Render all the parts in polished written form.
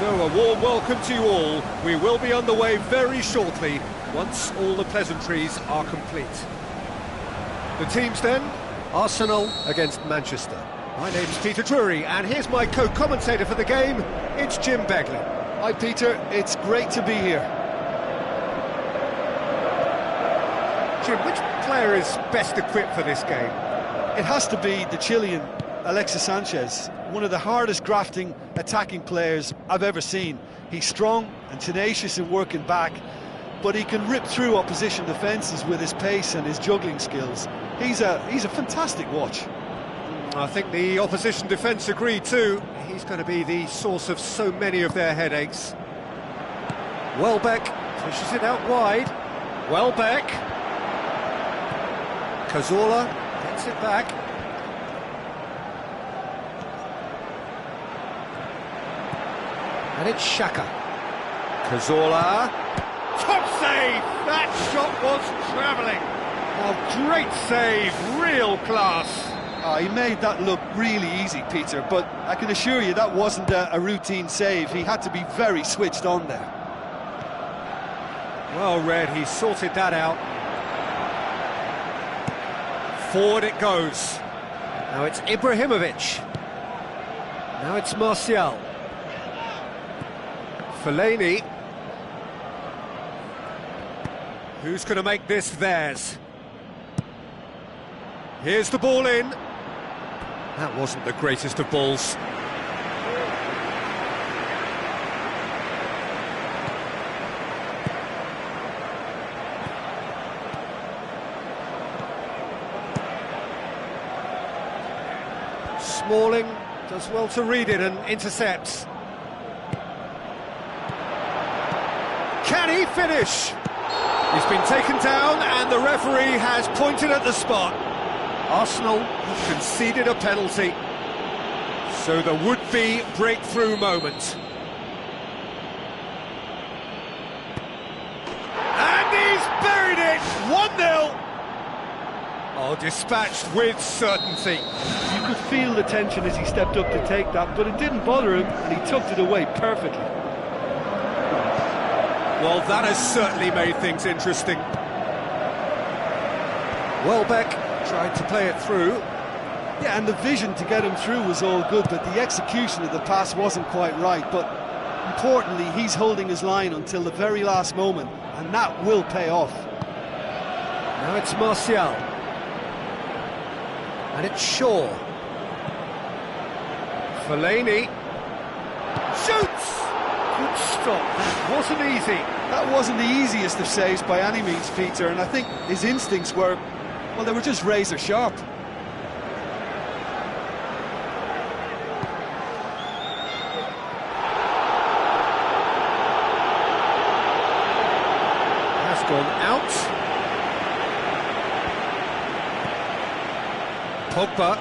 So a warm welcome to you all. We will be on the way very shortly, once all the pleasantries are complete. The teams then, Arsenal against Manchester. My name's Peter Drury, and here's my co-commentator for the game, it's Jim Begley. Hi Peter, it's great to be here. Jim, which player is best equipped for this game? It has to be the Chilean, Alexis Sanchez, one of the hardest grafting attacking players I've ever seen. He's strong and tenacious in working back, but he can rip through opposition defences with his pace and his juggling skills. He's a fantastic watch. I think the opposition defence agree too. He's going to be the source of so many of their headaches. Welbeck pushes it out wide. Welbeck. Cazorla gets it back. And it's Xhaka. Cazorla. Top save! That shot was travelling. Oh, great save, real class. He made that look really easy, Peter, but I can assure you that wasn't a routine save. He had to be very switched on there. Well read, he sorted that out. Forward it goes. Now it's Ibrahimovic. Now it's Martial. Fellaini. Who's going to make this theirs? Here's the ball in. That wasn't the greatest of balls. Smalling does well to read it and intercepts. Can he finish? He's been taken down and the referee has pointed at the spot. Arsenal have conceded a penalty, so there would be breakthrough moment. And he's buried it! 1-0! Oh, dispatched with certainty. You could feel the tension as he stepped up to take that, but it didn't bother him, and he tucked it away perfectly. Well, that has certainly made things interesting. Welbeck tried to play it through. Yeah, and the vision to get him through was all good, but the execution of the pass wasn't quite right. But importantly, he's holding his line until the very last moment, and that will pay off. Now it's Martial. And it's Shaw. Fellaini. Shoots! Good stop. That wasn't easy. That wasn't the easiest of saves by any means, Peter, and I think his instincts were, well, they were just razor sharp. Has gone out. Pogba.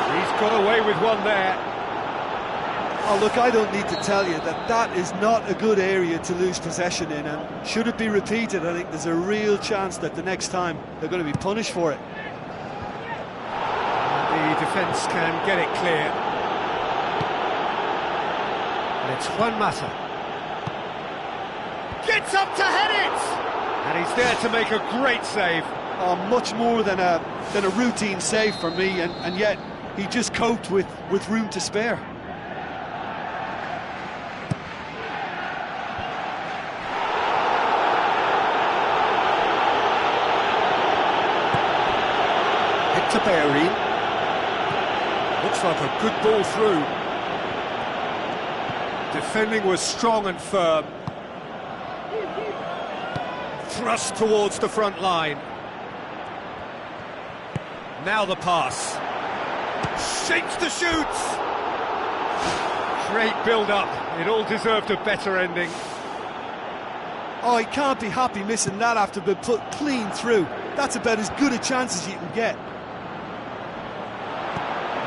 He's got away with one there. Oh, look, I don't need to tell you that that is not a good area to lose possession in, and should it be repeated, I think there's a real chance that the next time they're going to be punished for it. And the defence can get it clear. And it's Juan Mata. Gets up to head it! And he's there to make a great save. Oh, much more than a routine save for me, and yet he just coped with room to spare. To Bellerin. Looks like a good ball through. Defending was strong and firm. Thrust towards the front line. Now the pass. Shakes the shoots. Great build-up. It all deserved a better ending. Oh, he can't be happy missing that after being put clean through. That's about as good a chance as you can get.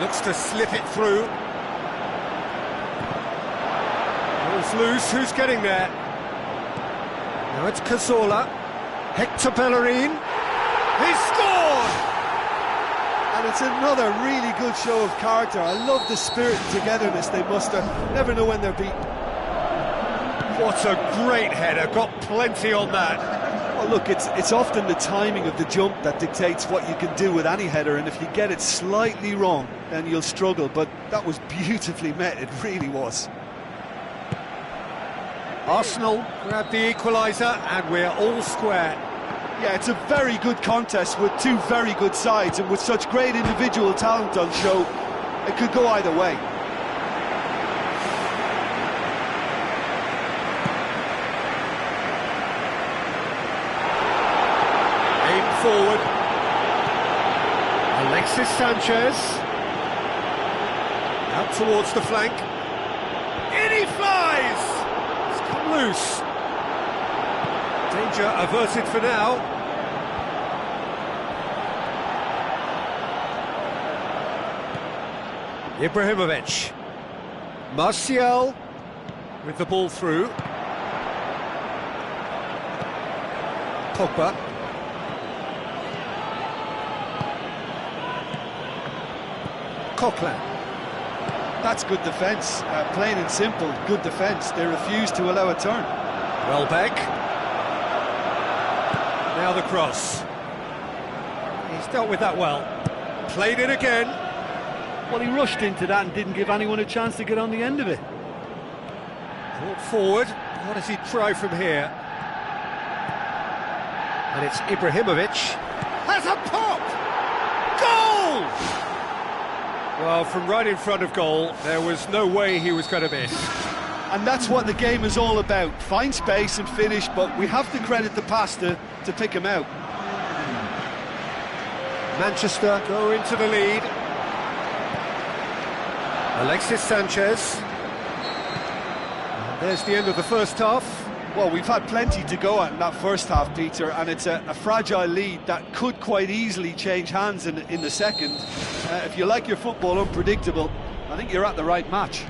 Looks to slip it through. Ball's loose, who's getting there? Now it's Cazorla. Hector Bellerin. He's scored! And it's another really good show of character. I love the spirit and togetherness they muster. Never know when they're beaten. What a great header, got plenty on that. Well, look, it's often the timing of the jump that dictates what you can do with any header, and if you get it slightly wrong, then you'll struggle. But that was beautifully met, it really was. Arsenal grab the equaliser, and we're all square. Yeah, it's a very good contest with two very good sides, and with such great individual talent on show, it could go either way. Aim forward. Alexis Sanchez. Out towards the flank. In he flies! It's come loose. Danger averted for now. Ibrahimovic. Martial with the ball through. Pogba. Coquelin. That's good defence, plain and simple, good defence. They refuse to allow a turn. Welbeck. Now the cross. He's dealt with that well. Played it again. Well, he rushed into that and didn't give anyone a chance to get on the end of it. Brought forward. What does he try from here? And it's Ibrahimovic. Has a pop! Goal! Well, from right in front of goal, there was no way he was going to miss. And that's what the game is all about. Find space and finish, but we have to credit the pass to pick him out. Manchester go into the lead. Alexis Sanchez. And there's the end of the first half. Well, we've had plenty to go at in that first half, Peter, and it's a fragile lead that could quite easily change hands in the second. If you like your football unpredictable, I think you're at the right match.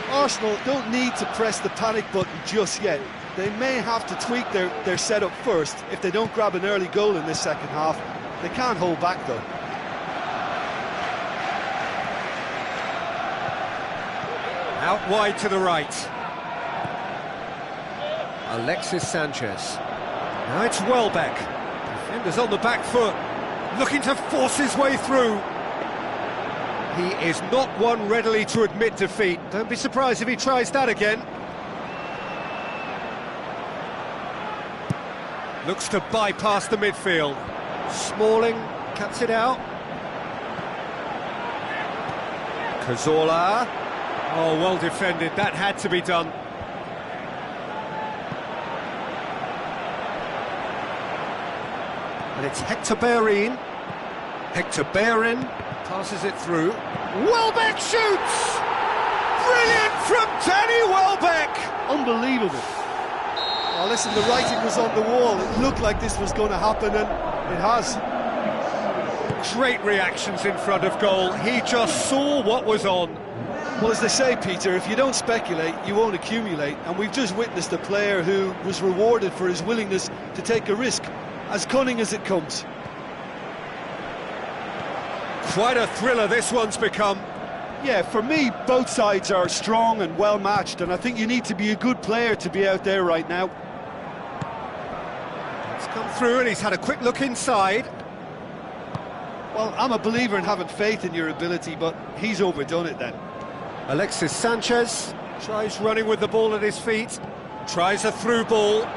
Arsenal don't need to press the panic button just yet. They may have to tweak their setup first if they don't grab an early goal in this second half. They can't hold back, though. Out wide to the right. Alexis Sanchez. Now it's Welbeck. Defender's on the back foot, looking to force his way through. He is not one readily to admit defeat. Don't be surprised if he tries that again. Looks to bypass the midfield. Smalling cuts it out. Cazorla. Oh, well defended. That had to be done. And it's Hector Bellerin. Hector Bellerin passes it through. Welbeck shoots! Brilliant from Danny Welbeck! Unbelievable. Oh, listen, the writing was on the wall. It looked like this was going to happen, and it has. Great reactions in front of goal. He just saw what was on. Well, as they say, Peter, if you don't speculate, you won't accumulate. And we've just witnessed a player who was rewarded for his willingness to take a risk, as cunning as it comes. Quite a thriller this one's become. Yeah, for me, both sides are strong and well-matched, and I think you need to be a good player to be out there right now. It's come through and he's had a quick look inside. Well, I'm a believer in having faith in your ability, but he's overdone it then. Alexis Sanchez tries running with the ball at his feet, tries a through ball.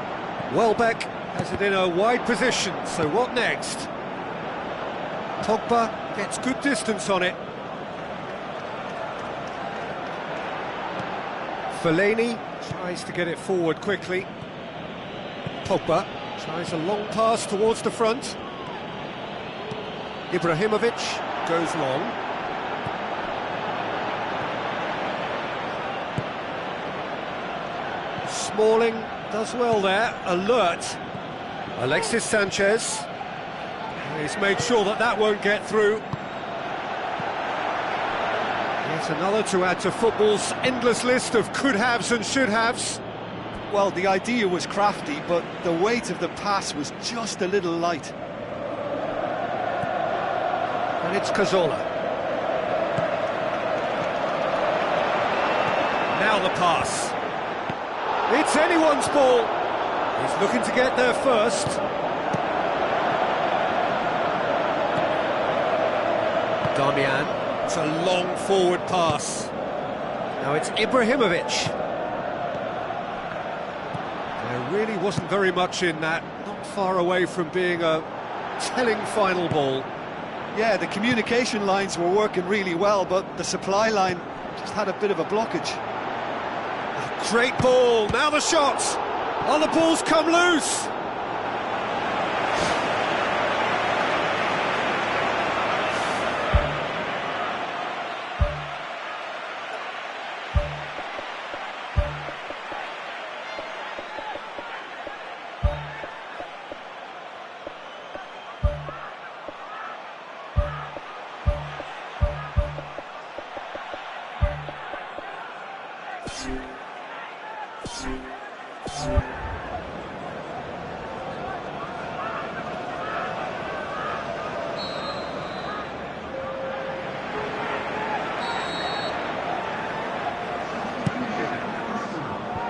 Welbeck has it in a wide position, so what next? Pogba gets good distance on it. Fellaini tries to get it forward quickly. Pogba tries a long pass towards the front. Ibrahimovic goes long. Smalling does well there, alert. Alexis Sanchez. He's made sure that won't get through. Yet another to add to football's endless list of could-haves and should-haves. Well, the idea was crafty, but the weight of the pass was just a little light. And it's Cazorla. Now the pass. It's anyone's ball. He's looking to get there first. Damian. It's a long forward pass. Now it's Ibrahimovic. There really wasn't very much in that. Not far away from being a telling final ball. Yeah, the communication lines were working really well, but the supply line just had a bit of a blockage. Great ball, now the shot! Oh, the ball's come loose!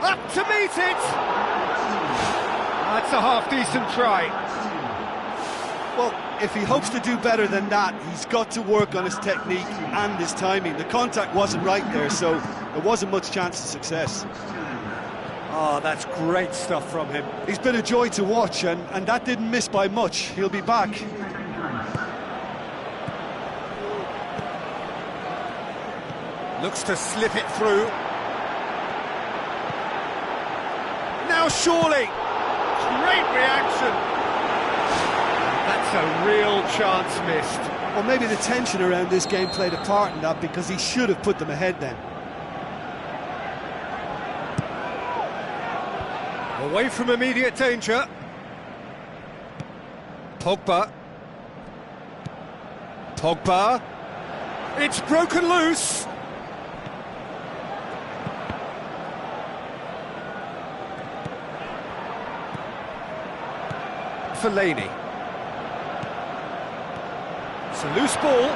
Up to meet it! That's a half-decent try. Well, if he hopes to do better than that, he's got to work on his technique and his timing. The contact wasn't right there, so there wasn't much chance of success. Oh, that's great stuff from him. He's been a joy to watch, and that didn't miss by much. He'll be back. Looks to slip it through. Now surely! Great reaction! That's a real chance missed. Well, maybe the tension around this game played a part in that, because he should have put them ahead then. Away from immediate danger. Pogba. Pogba. It's broken loose. Fellaini. It's a loose ball.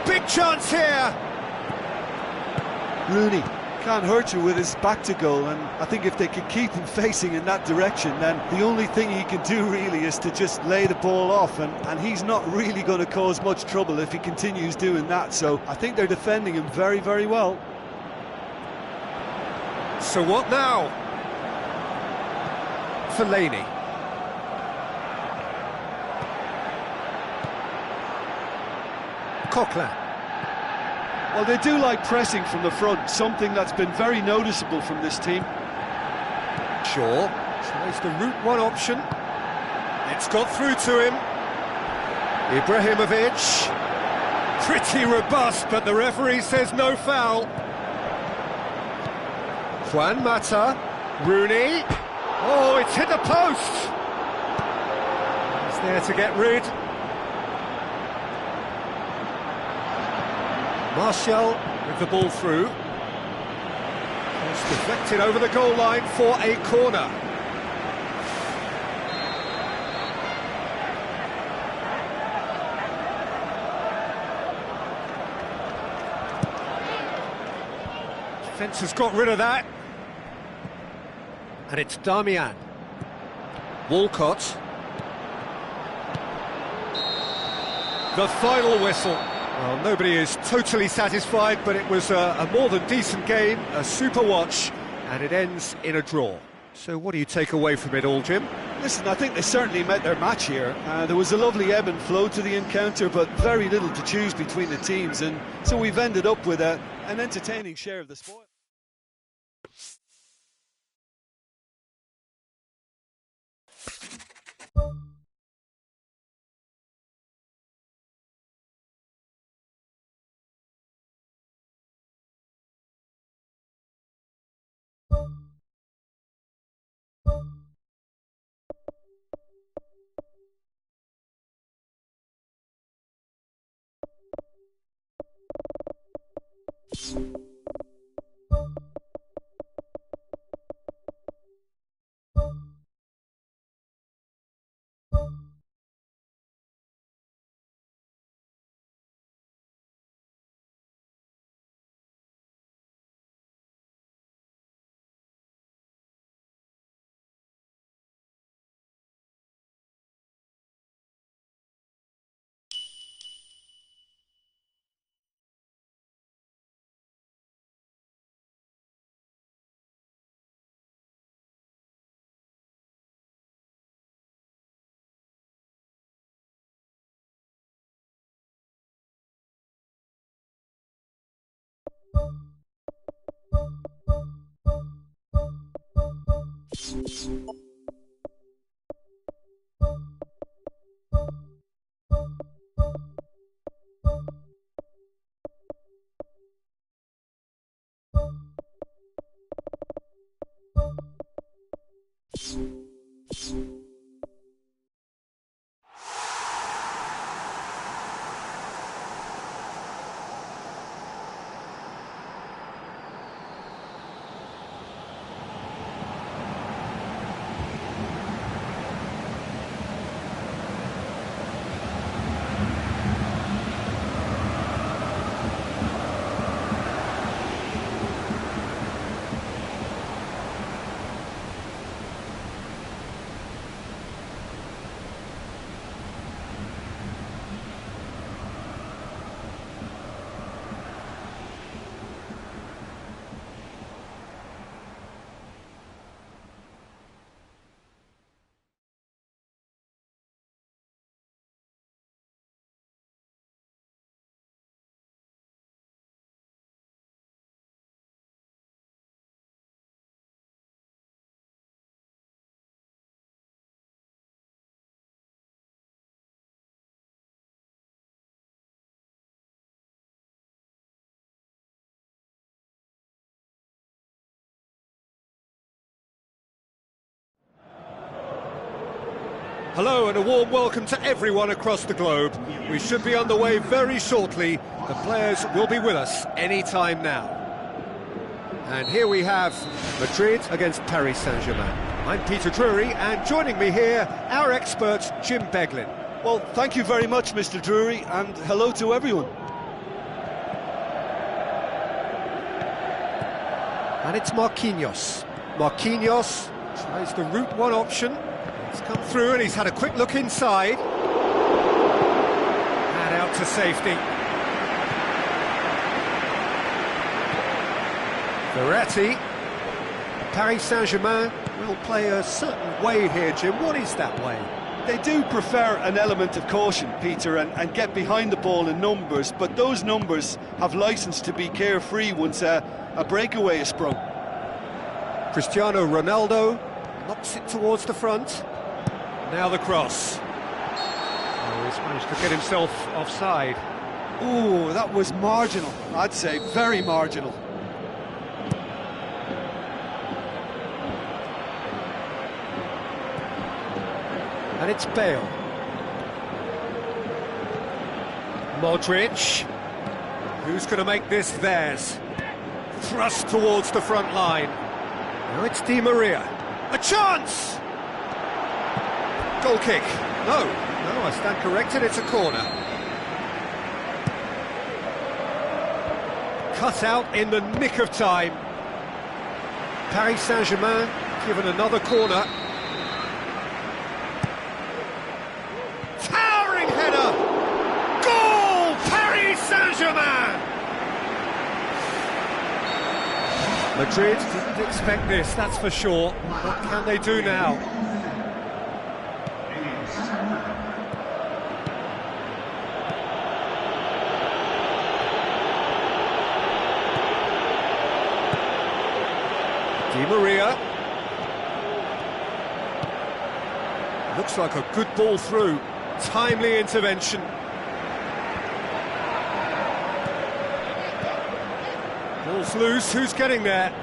Big chance here. Rooney can't hurt you with his back to goal, and I think if they could keep him facing in that direction, then the only thing he can do really is to just lay the ball off, and he's not really going to cause much trouble if he continues doing that. So I think they're defending him very, very well. So what now? Fellaini. Coquelin. Well, they do like pressing from the front, something that's been very noticeable from this team. Shaw tries the route one option. It's got through to him. Ibrahimovic. Pretty robust, but the referee says no foul. Juan Mata. Rooney. Oh, it's hit the post. He's there to get rid. Martial with the ball through. It's deflected over the goal line for a corner. Defence has got rid of that. And it's Damian. Walcott. The final whistle. Well, nobody is totally satisfied, but it was a more than decent game, a super watch, and it ends in a draw. So what do you take away from it all, Jim? Listen, I think they certainly met their match here. There was a lovely ebb and flow to the encounter, but very little to choose between the teams, and so we've ended up with an entertaining share of the spoil. Hello and a warm welcome to everyone across the globe. We should be underway very shortly. The players will be with us any time now. And here we have Madrid against Paris Saint-Germain. I'm Peter Drury, and joining me here, our expert Jim Beglin. Well, thank you very much, Mr. Drury, and hello to everyone. And it's Marquinhos. Marquinhos tries the route one option. He's come through and he's had a quick look inside. And out to safety. Verratti. Paris Saint-Germain will play a certain way here, Jim. What is that way? They do prefer an element of caution, Peter, and get behind the ball in numbers, but those numbers have licence to be carefree once a breakaway is sprung. Cristiano Ronaldo knocks it towards the front. Now the cross. Oh, he's managed to get himself offside. Ooh, that was marginal, I'd say, very marginal. And it's Bale. Modric. Who's going to make this theirs? Thrust towards the front line. Now it's Di Maria. A chance! Goal kick. No, I stand corrected, it's a corner. Cut out in the nick of time. Paris Saint-Germain given another corner. Towering header! Goal! Paris Saint-Germain! Madrid didn't expect this, that's for sure. What can they do now? Di Maria. Looks like a good ball through. Timely intervention. Ball's loose, who's getting there?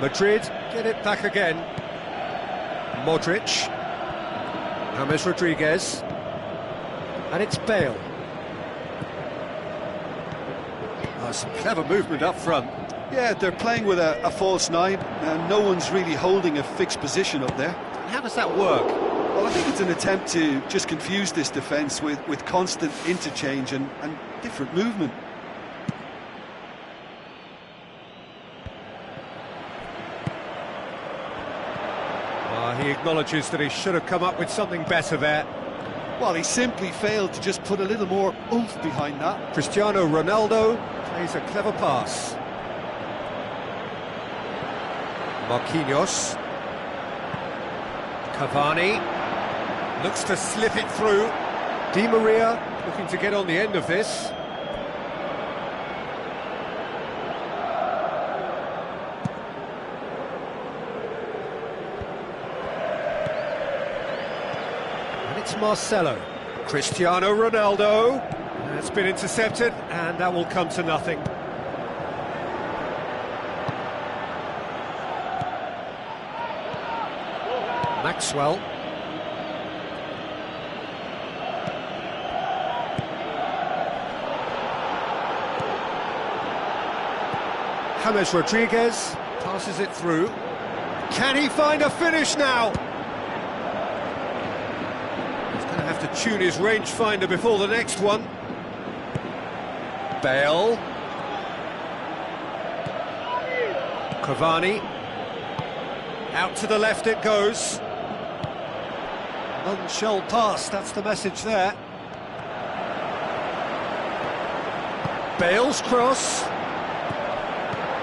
Madrid get it back again. Modric. James Rodriguez. And it's Bale. Oh, some clever movement up front. Yeah, they're playing with a false nine, and no one's really holding a fixed position up there. How does that work? Well, I think it's an attempt to just confuse this defence with constant interchange and different movement. He acknowledges that he should have come up with something better there. Well, he simply failed to just put a little more oomph behind that. Cristiano Ronaldo plays a clever pass. Marquinhos. Cavani looks to slip it through. Di Maria looking to get on the end of this. It's Marcelo. Cristiano Ronaldo. It's been intercepted, and that will come to nothing. Maxwell. James Rodriguez passes it through. Can he find a finish now? He's going to have to tune his rangefinder before the next one. Bale. Cavani. Out to the left it goes. None shall pass, that's the message there. Bale's cross.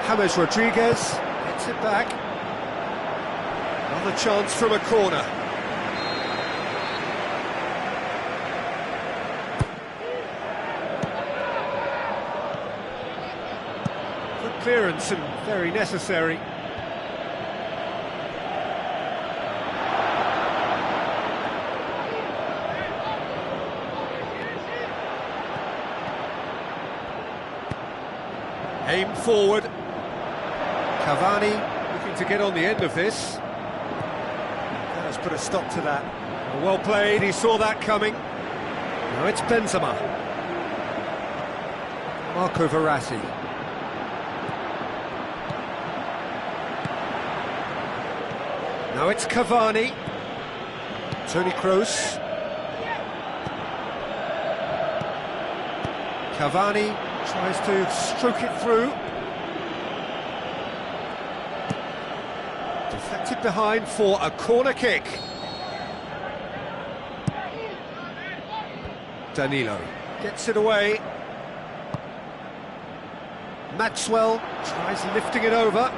James Rodriguez gets it back. Another chance from a corner. Good clearance and very necessary. Aim forward. Cavani looking to get on the end of this. That has put a stop to that. Well played, he saw that coming. Now it's Benzema. Marco Verratti. Now it's Cavani. Toni Kroos. Cavani tries to stroke it through. Deflected behind for a corner kick. Danilo gets it away. Maxwell tries lifting it over.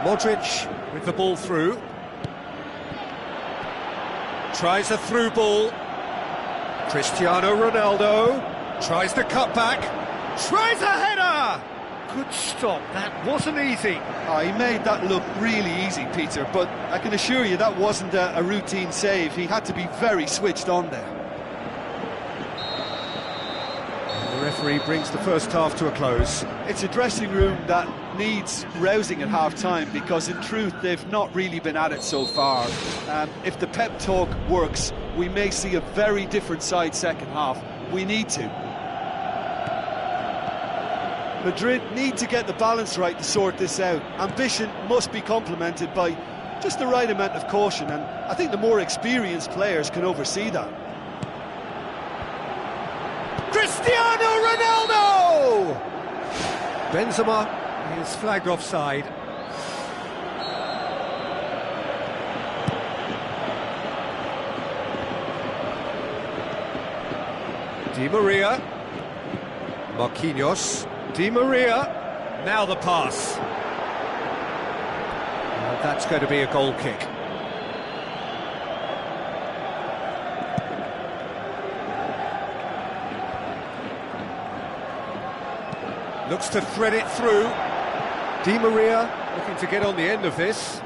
Modric with the ball through. Tries a through ball. Cristiano Ronaldo tries the cutback. Tries a header! Good stop, that wasn't easy. He made that look really easy, Peter, but I can assure you that wasn't a routine save. He had to be very switched on there. The referee brings the first half to a close. It's a dressing room that needs rousing at half-time, because in truth they've not really been at it so far. If the pep talk works, we may see a very different side second half. We need to. Madrid need to get the balance right to sort this out. Ambition must be complemented by just the right amount of caution, and I think the more experienced players can oversee that. Cristiano Ronaldo! Benzema is flagged offside. Di Maria. Marquinhos. Di Maria. Now the pass. And that's going to be a goal kick. Looks to thread it through. Di Maria looking to get on the end of this.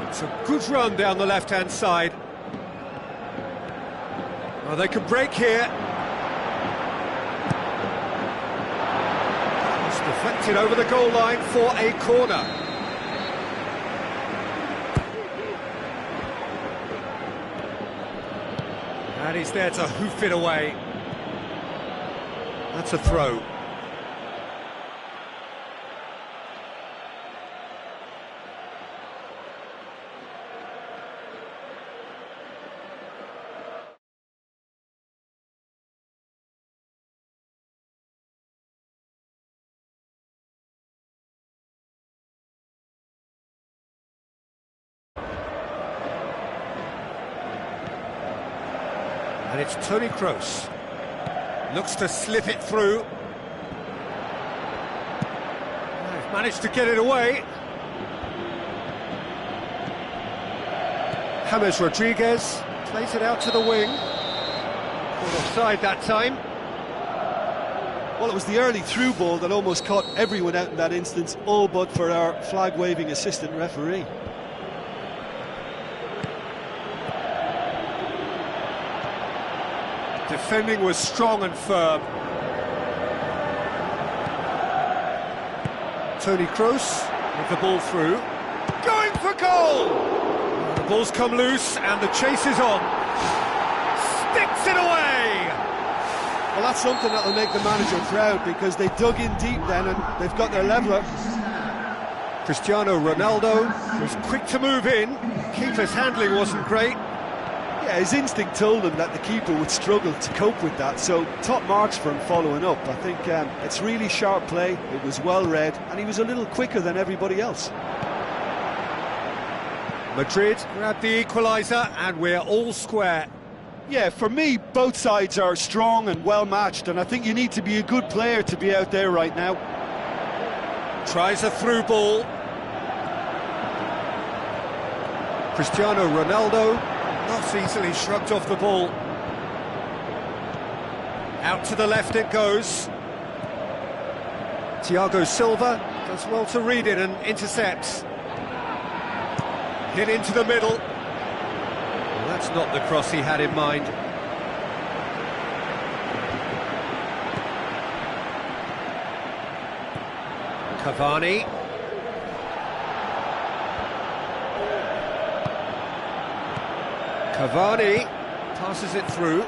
It's a good run down the left-hand side. Well, they could break here. It's deflected over the goal line for a corner. And he's there to hoof it away. That's a throw. And it's Toni Kroos. Looks to slip it through. They've managed to get it away. James Rodriguez plays it out to the wing. Caught offside that time. Well, it was the early through ball that almost caught everyone out in that instance, all but for our flag-waving assistant referee. Defending was strong and firm. Toni Kroos with the ball through. Going for goal! The ball's come loose and the chase is on. Sticks it away! Well, that's something that'll make the manager proud, because they dug in deep then and they've got their leveller. Cristiano Ronaldo was quick to move in. Keeper's handling wasn't great. Yeah, his instinct told him that the keeper would struggle to cope with that, so top marks for him following up. I think it's really sharp play, it was well read, and he was a little quicker than everybody else. Madrid grabbed the equaliser and we're all square. Yeah, for me, both sides are strong and well matched, and I think you need to be a good player to be out there right now. Tries a through ball. Cristiano Ronaldo not easily shrugged off the ball. Out to the left it goes. Thiago Silva does well to read it and intercepts. Hit into the middle. Well, that's not the cross he had in mind. Cavani. Cavani passes it through.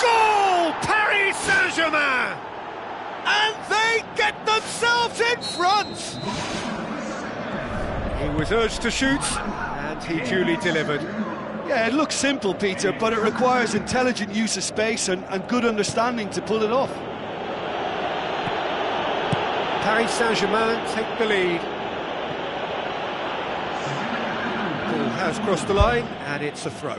Goal! Paris Saint-Germain! And they get themselves in front! He was urged to shoot, and he duly delivered. Yeah, it looks simple, Peter, but it requires intelligent use of space and good understanding to pull it off. Paris Saint-Germain take the lead. Ball has crossed the line, and it's a throw.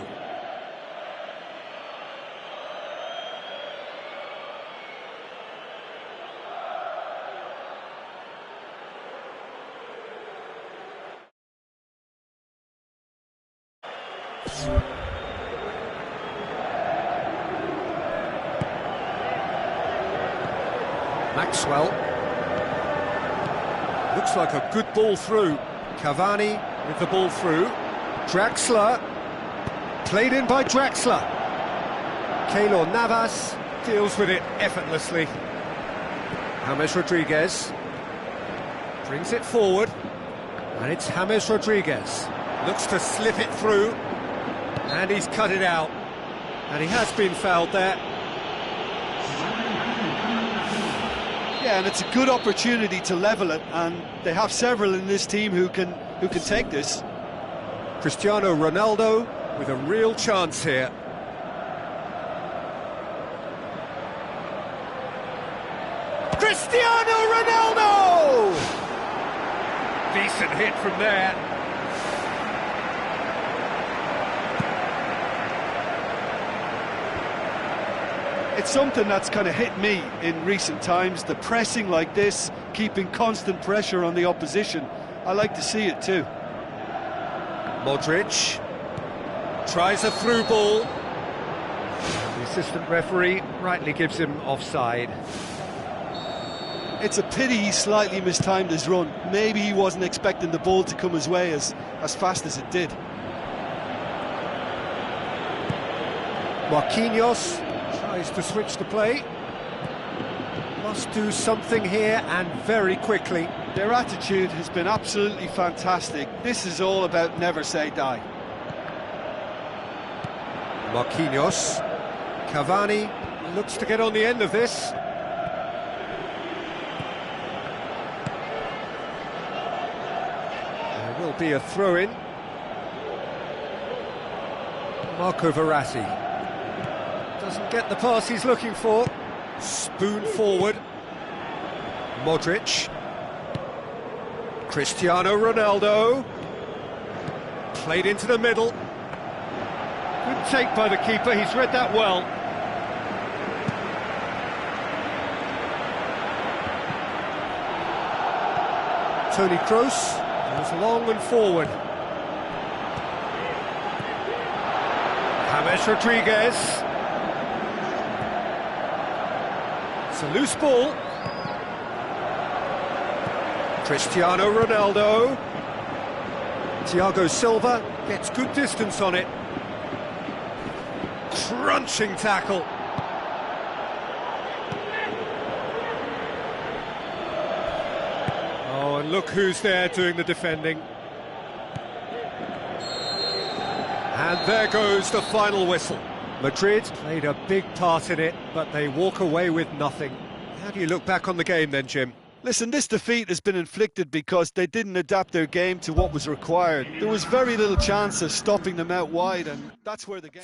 Maxwell. Looks like a good ball through. Cavani with the ball through. Draxler. Played in by Draxler. Keylor Navas deals with it effortlessly. James Rodriguez brings it forward. And it's James Rodriguez. Looks to slip it through. And he's cut it out. And he has been fouled there. Yeah, and it's a good opportunity to level it, and they have several in this team who can take this. Cristiano Ronaldo with a real chance here. Cristiano Ronaldo! Decent hit from there. It's something that's kind of hit me in recent times, the pressing like this, keeping constant pressure on the opposition. I like to see it too. Modric tries a through ball. The assistant referee rightly gives him offside. It's a pity he slightly mistimed his run. Maybe he wasn't expecting the ball to come his way as fast as it did. Marquinhos tries to switch the play. Must do something here, and very quickly. Their attitude has been absolutely fantastic. This is all about never say die. Marquinhos. Cavani looks to get on the end of this. There will be a throw-in. Marco Verratti doesn't get the pass he's looking for. Spoon forward. Modric. Cristiano Ronaldo. Played into the middle. Good take by the keeper, he's read that well. Toni Kroos goes long and forward. James Rodriguez. It's a loose ball. Cristiano Ronaldo. Thiago Silva gets good distance on it. Crunching tackle. Oh, and look who's there doing the defending. And there goes the final whistle. Madrid played a big part in it, but they walk away with nothing. How do you look back on the game then, Jim? Listen, this defeat has been inflicted because they didn't adapt their game to what was required. There was very little chance of stopping them out wide, and that's where the game...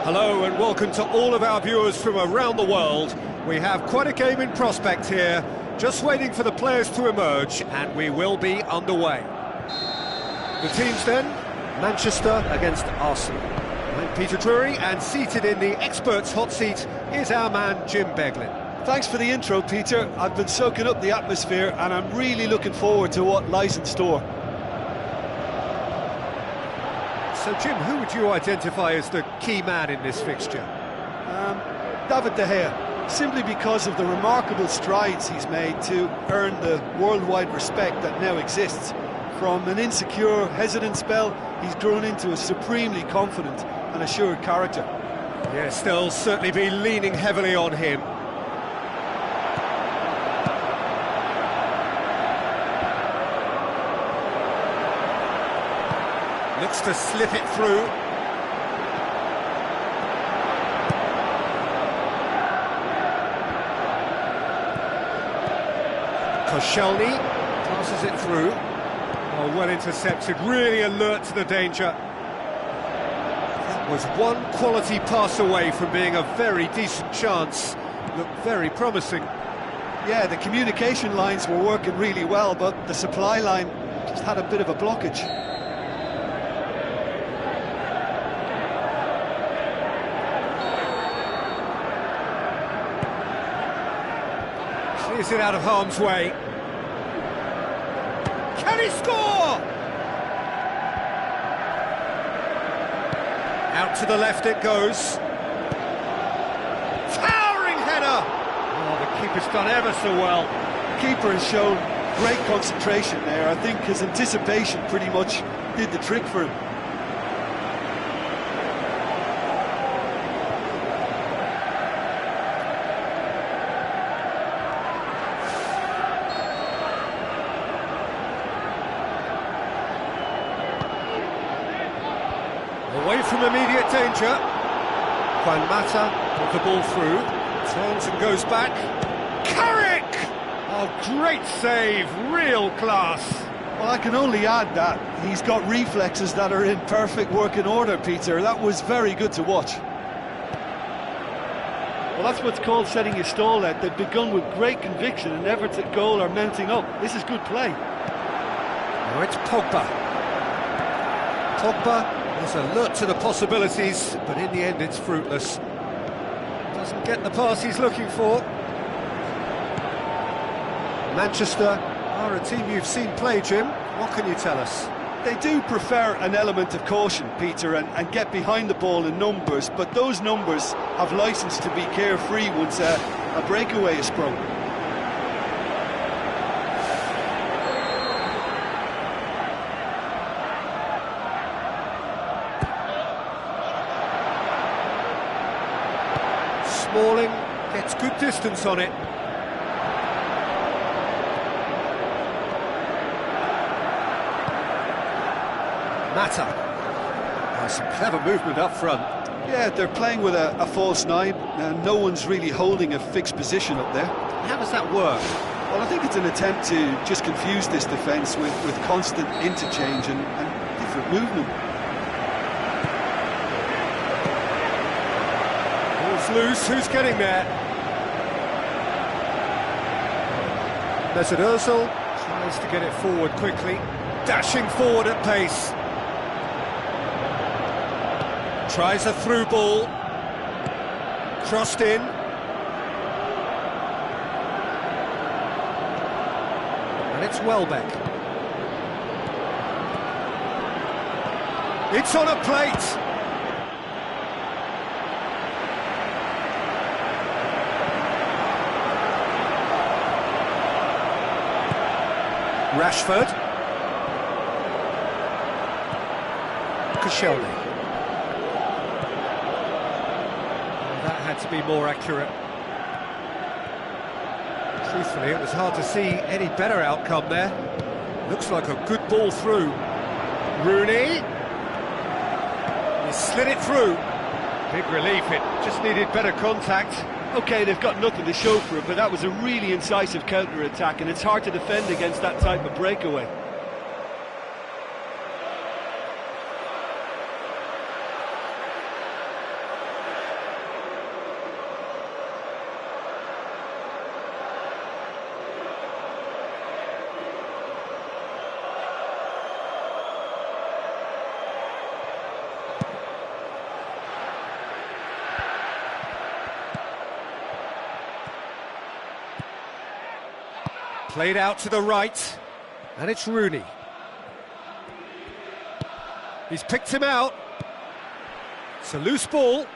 Hello and welcome to all of our viewers from around the world. We have quite a game in prospect here, just waiting for the players to emerge, and we will be underway. The teams then, Manchester against Arsenal. I'm Peter Drury, and seated in the experts' hot seat is our man Jim Beglin. Thanks for the intro, Peter. I've been soaking up the atmosphere, and I'm really looking forward to what lies in store. So, Jim, who would you identify as the key man in this fixture? David De Gea, simply because of the remarkable strides he's made to earn the worldwide respect that now exists. From an insecure, hesitant spell, he's grown into a supremely confident and assured character. Yes, they'll certainly be leaning heavily on him. looks to slip it through. Koscielny passes it through. Oh, well intercepted, really alert to the danger. That was one quality pass away from being a very decent chance. Looked very promising. Yeah, the communication lines were working really well, but the supply line just had a bit of a blockage. Clears it out of harm's way. Can he score? Out to the left it goes. Towering header! Oh, the keeper's done ever so well. The keeper has shown great concentration there. I think his anticipation pretty much did the trick for him. Away from immediate danger. Juan Mata got the ball through, turns and goes back. Carrick! Oh, great save, real class. Well, I can only add that he's got reflexes that are in perfect working order, Peter. That was very good to watch. Well, that's what's called setting your stall out. They've begun with great conviction and efforts at goal are mounting up. This is good play. Now it's Pogba. Pogba is alert to the possibilities, but in the end it's fruitless. Doesn't get the pass he's looking for. Manchester are a team you've seen play, Jim. What can you tell us? They do prefer an element of caution, Peter, and get behind the ball in numbers, but those numbers have licence to be carefree once a breakaway is sprung. Smalling gets good distance on it. Mata. Some clever movement up front. Yeah, they're playing with a false nine, and no one's really holding a fixed position up there. How does that work? Well, I think it's an attempt to just confuse this defence with constant interchange and different movement. Ball's loose, who's getting there? Mesut Ozil tries to get it forward quickly, dashing forward at pace. Tries a through ball, crossed in. And it's Welbeck. It's on a plate. Rashford. Koscielny. That had to be more accurate. Truthfully, it was hard to see any better outcome there. Looks like a good ball through. Rooney. He slid it through. Big relief, it just needed better contact. OK, they've got nothing to show for it, but that was a really incisive counter-attack, and it's hard to defend against that type of breakaway. Played out to the right, and it's Rooney. He's picked him out. It's a loose ball.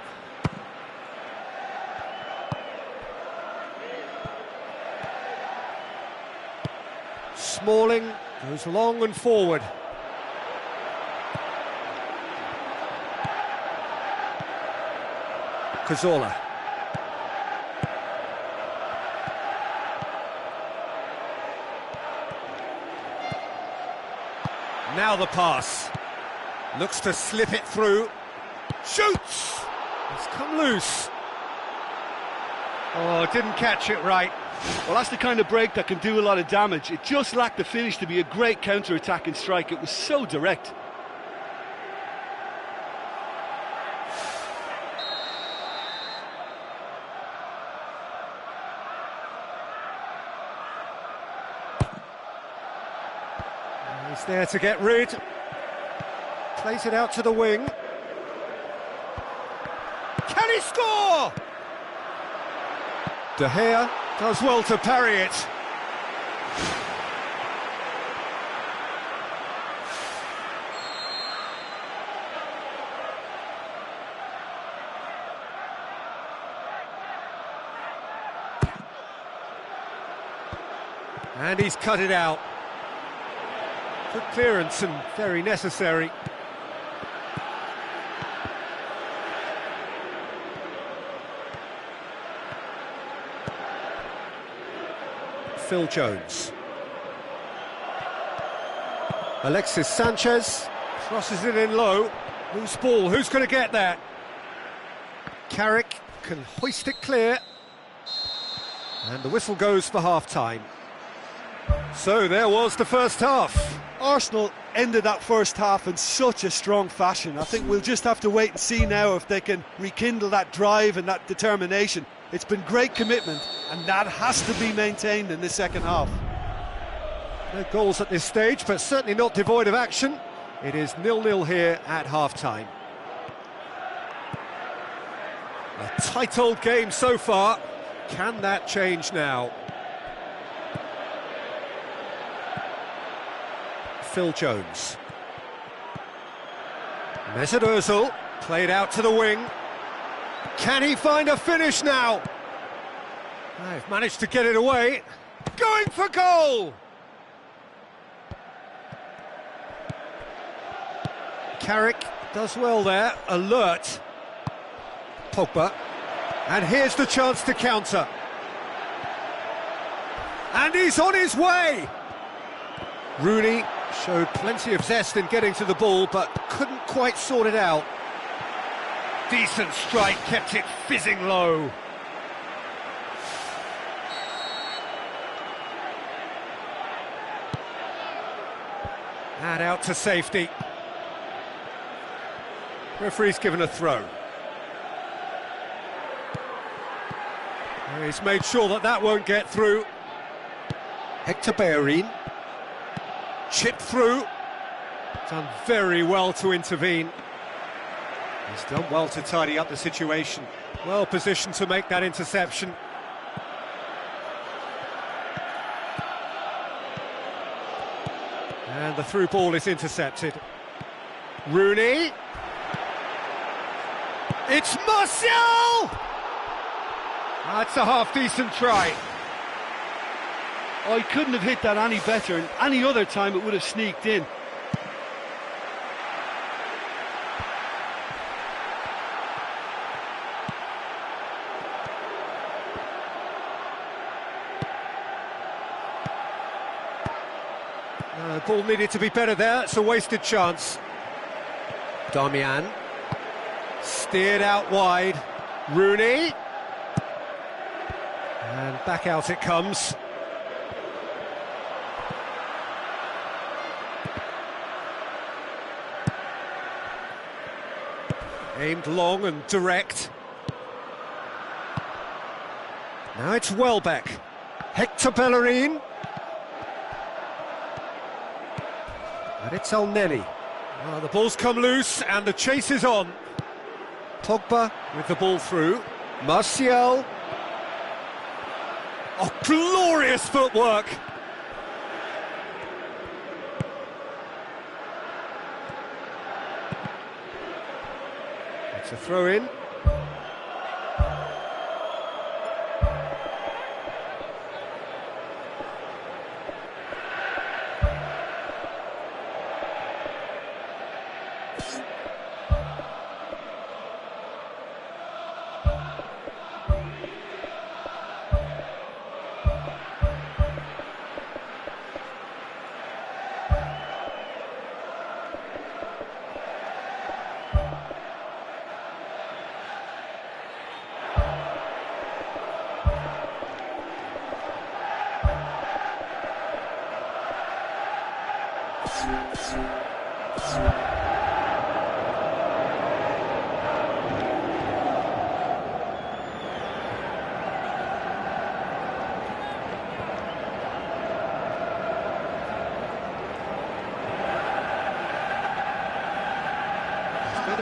Smalling goes long and forward. Cazorla. Now the pass. Looks to slip it through. Shoots! It's come loose. Oh, didn't catch it right. Well, that's the kind of break that can do a lot of damage. It just lacked the finish to be a great counter-attacking strike. It was so direct. He's there to get rid. Plays it out to the wing. Can he score? De Gea does well to parry it. And he's cut it out. Good clearance and very necessary. Phil Jones. Alexis Sanchez crosses it in low. Loose ball, who's going to get that? Carrick can hoist it clear. And the whistle goes for half-time. So there was the first half. Arsenal ended that first half in such a strong fashion. I think we'll just have to wait and see now if they can rekindle that drive and that determination. It's been great commitment, and that has to be maintained in the second half. No goals at this stage, but certainly not devoid of action. It is 0-0 here at half-time. A tight old game so far. Can that change now? Phil Jones. Mesut Ozil played out to the wing. Can he find a finish now? They've managed to get it away. Going for goal! Carrick does well there, alert. Pogba. And here's the chance to counter. And he's on his way! Rooney showed plenty of zest in getting to the ball, but couldn't quite sort it out. Decent strike, kept it fizzing low. And out to safety. Referee's given a throw. He's made sure that that won't get through. Hector Bellerin. Chip through. Done very well to intervene. He's done well to tidy up the situation. Well positioned to make that interception. And the through ball is intercepted. Rooney. It's Martial! That's a half-decent try. Oh, he couldn't have hit that any better, and any other time it would have sneaked in. Ball needed to be better there, it's a wasted chance. Darmian. Steered out wide. Rooney. And back out it comes. Aimed long and direct. Now it's Welbeck. Hector Bellerin. And it's El Neni. Well, the ball's come loose and the chase is on. Pogba with the ball through. Martial. Oh, glorious footwork! It's a throw-in.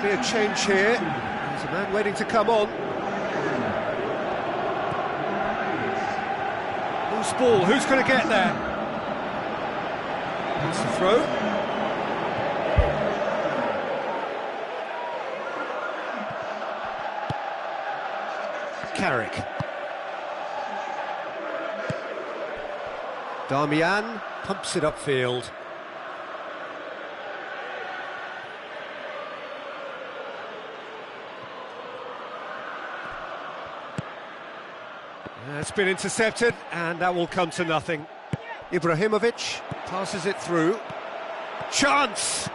be a change here. There's a man waiting to come on. Loose ball, who's going to get there? That's the throw. Carrick. Darmian pumps it upfield. It's been intercepted, and that will come to nothing. Ibrahimovic passes it through. Chance!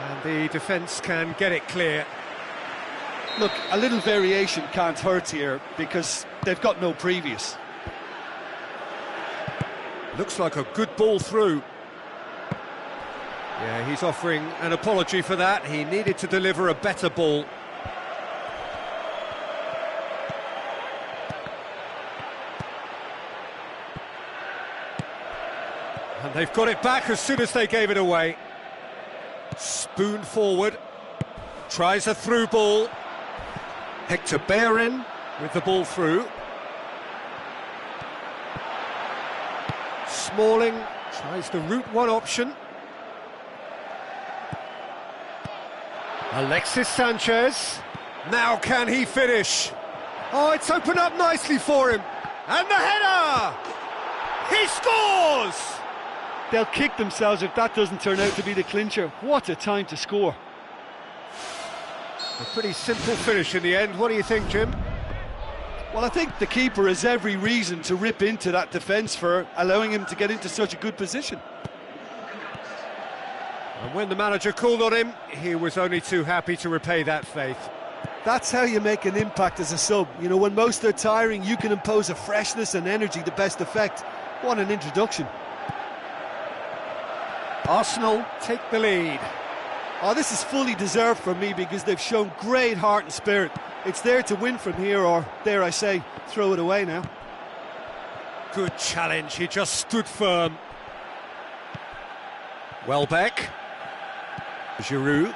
And the defence can get it clear. Look, a little variation can't hurt here because they've got no previous. Looks like a good ball through. Yeah, he's offering an apology for that. He needed to deliver a better ball. And they've got it back as soon as they gave it away. Spoon forward. Tries a through ball. Hector Bellerin with the ball through. Smalling tries the route one option. Alexis Sanchez. Now can he finish? Oh, it's opened up nicely for him. And the header! He scores! They'll kick themselves if that doesn't turn out to be the clincher. What a time to score. A pretty simple finish in the end. What do you think, Jim? Well, I think the keeper has every reason to rip into that defence for allowing him to get into such a good position. And when the manager called on him, he was only too happy to repay that faith. That's how you make an impact as a sub. You know, when most are tiring, you can impose a freshness and energy to best effect. What an introduction. Arsenal take the lead. Oh, this is fully deserved for me because they've shown great heart and spirit. It's there to win from here, or, dare I say, throw it away now. Good challenge, he just stood firm. Welbeck. Giroud.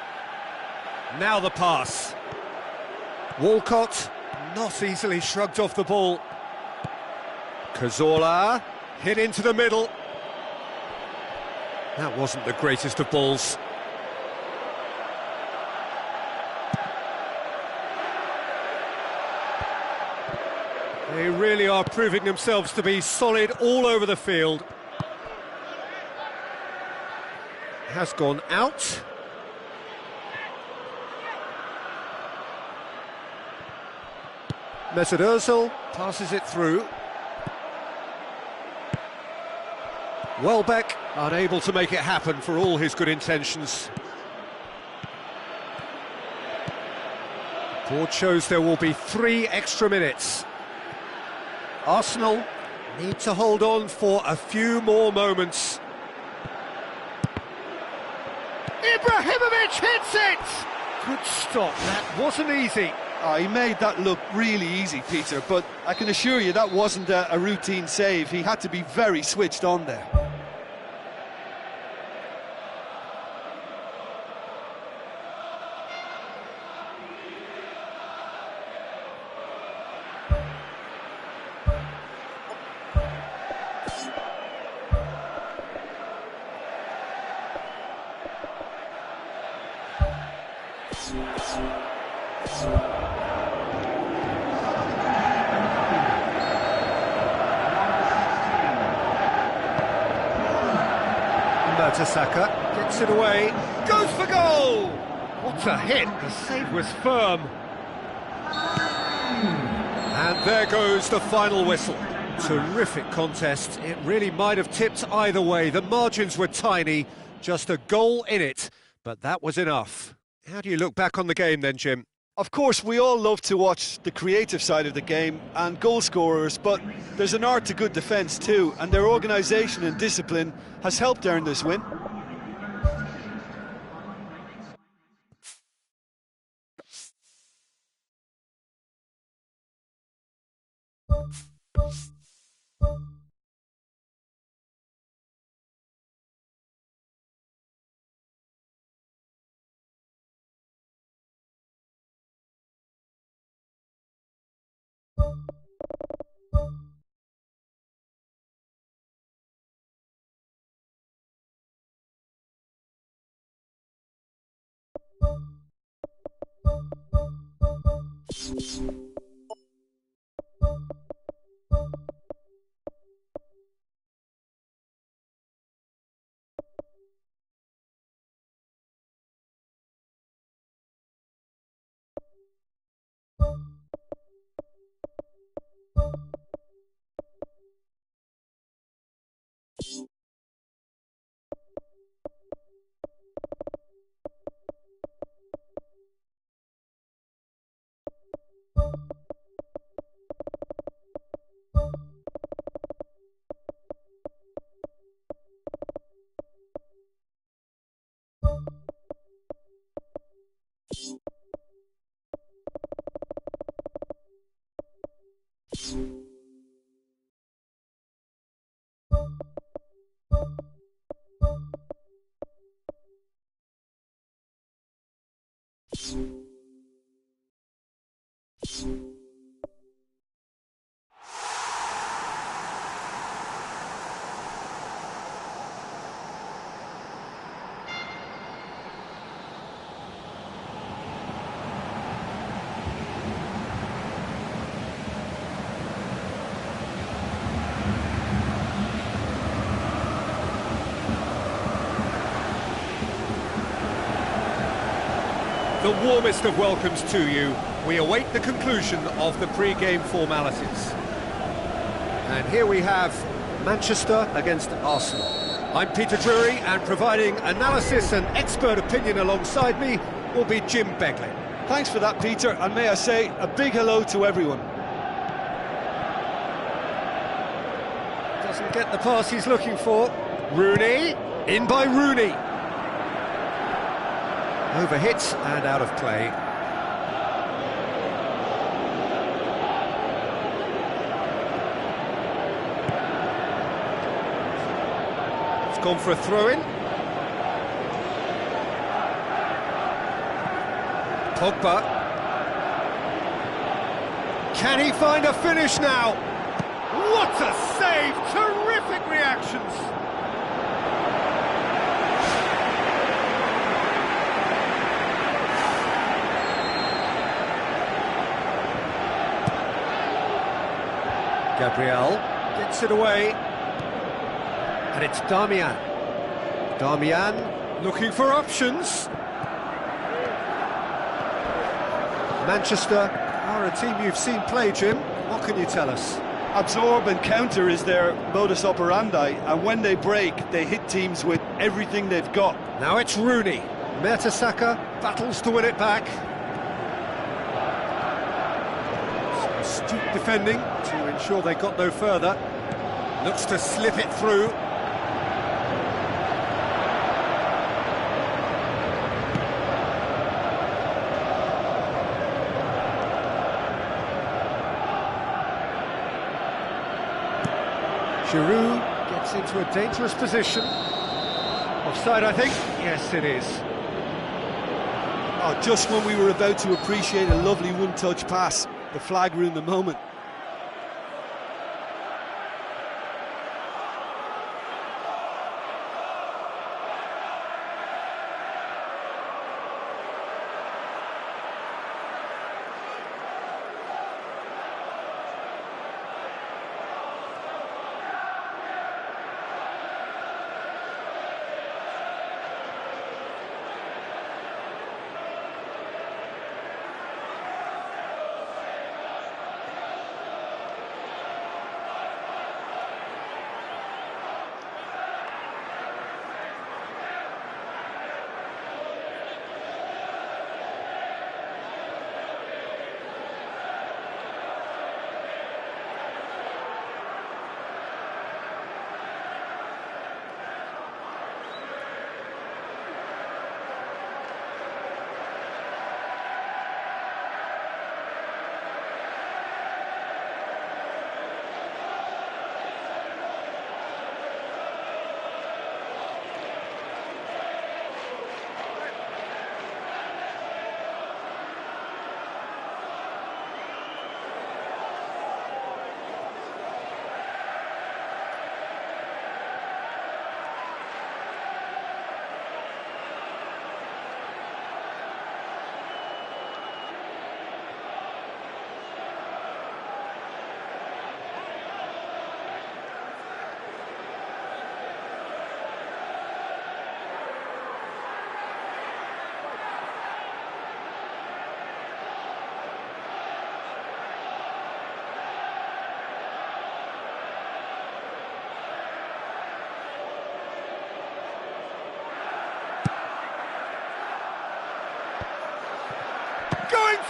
Now the pass. Walcott, not easily shrugged off the ball. Cazorla, hit into the middle. That wasn't the greatest of balls. They really are proving themselves to be solid all over the field. Has gone out. Mesut Ozil passes it through. Welbeck unable to make it happen for all his good intentions. Board shows there will be 3 extra minutes. Arsenal need to hold on for a few more moments. Ibrahimovic hits it! Good stop, that wasn't easy. Oh, he made that look really easy, Peter, but I can assure you that wasn't a routine save. He had to be very switched on there. Mertesacker gets it away, goes for goal! What a hit, the save was firm. And there goes the final whistle. Terrific contest, it really might have tipped either way. The margins were tiny, just a goal in it, but that was enough. How do you look back on the game then, Jim? Of course, we all love to watch the creative side of the game and goal scorers, but there's an art to good defence too, and their organisation and discipline has helped earn this win. The warmest of welcomes to you. We await the conclusion of the pre-game formalities. And here we have Manchester against Arsenal. I'm Peter Drury, and providing analysis and expert opinion alongside me will be Jim Beglin. Thanks for that, Peter, and may I say a big hello to everyone. Doesn't get the pass he's looking for. Rooney, in by Rooney. Overhit and out of play. It's gone for a throw-in. Pogba. Can he find a finish now? What a save! Terrific reactions! Gabriel gets it away, and it's Darmian. Darmian looking for options. Manchester are a team you've seen play, Jim. What can you tell us? Absorb and counter is their modus operandi, and when they break, they hit teams with everything they've got. Now it's Rooney. Mertesacker battles to win it back. Astute defending to ensure they got no further. Looks to slip it through. Giroud gets into a dangerous position. Offside, I think. Yes, it is. Oh, just when we were about to appreciate a lovely one-touch pass, the flag ruined the moment.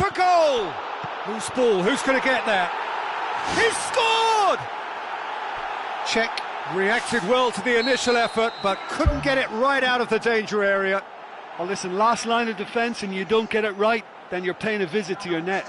for goal! Loose ball, who's going to get there? He's scored! Czech reacted well to the initial effort, but couldn't get it right out of the danger area. Well, listen, last line of defence and you don't get it right, then you're paying a visit to your net.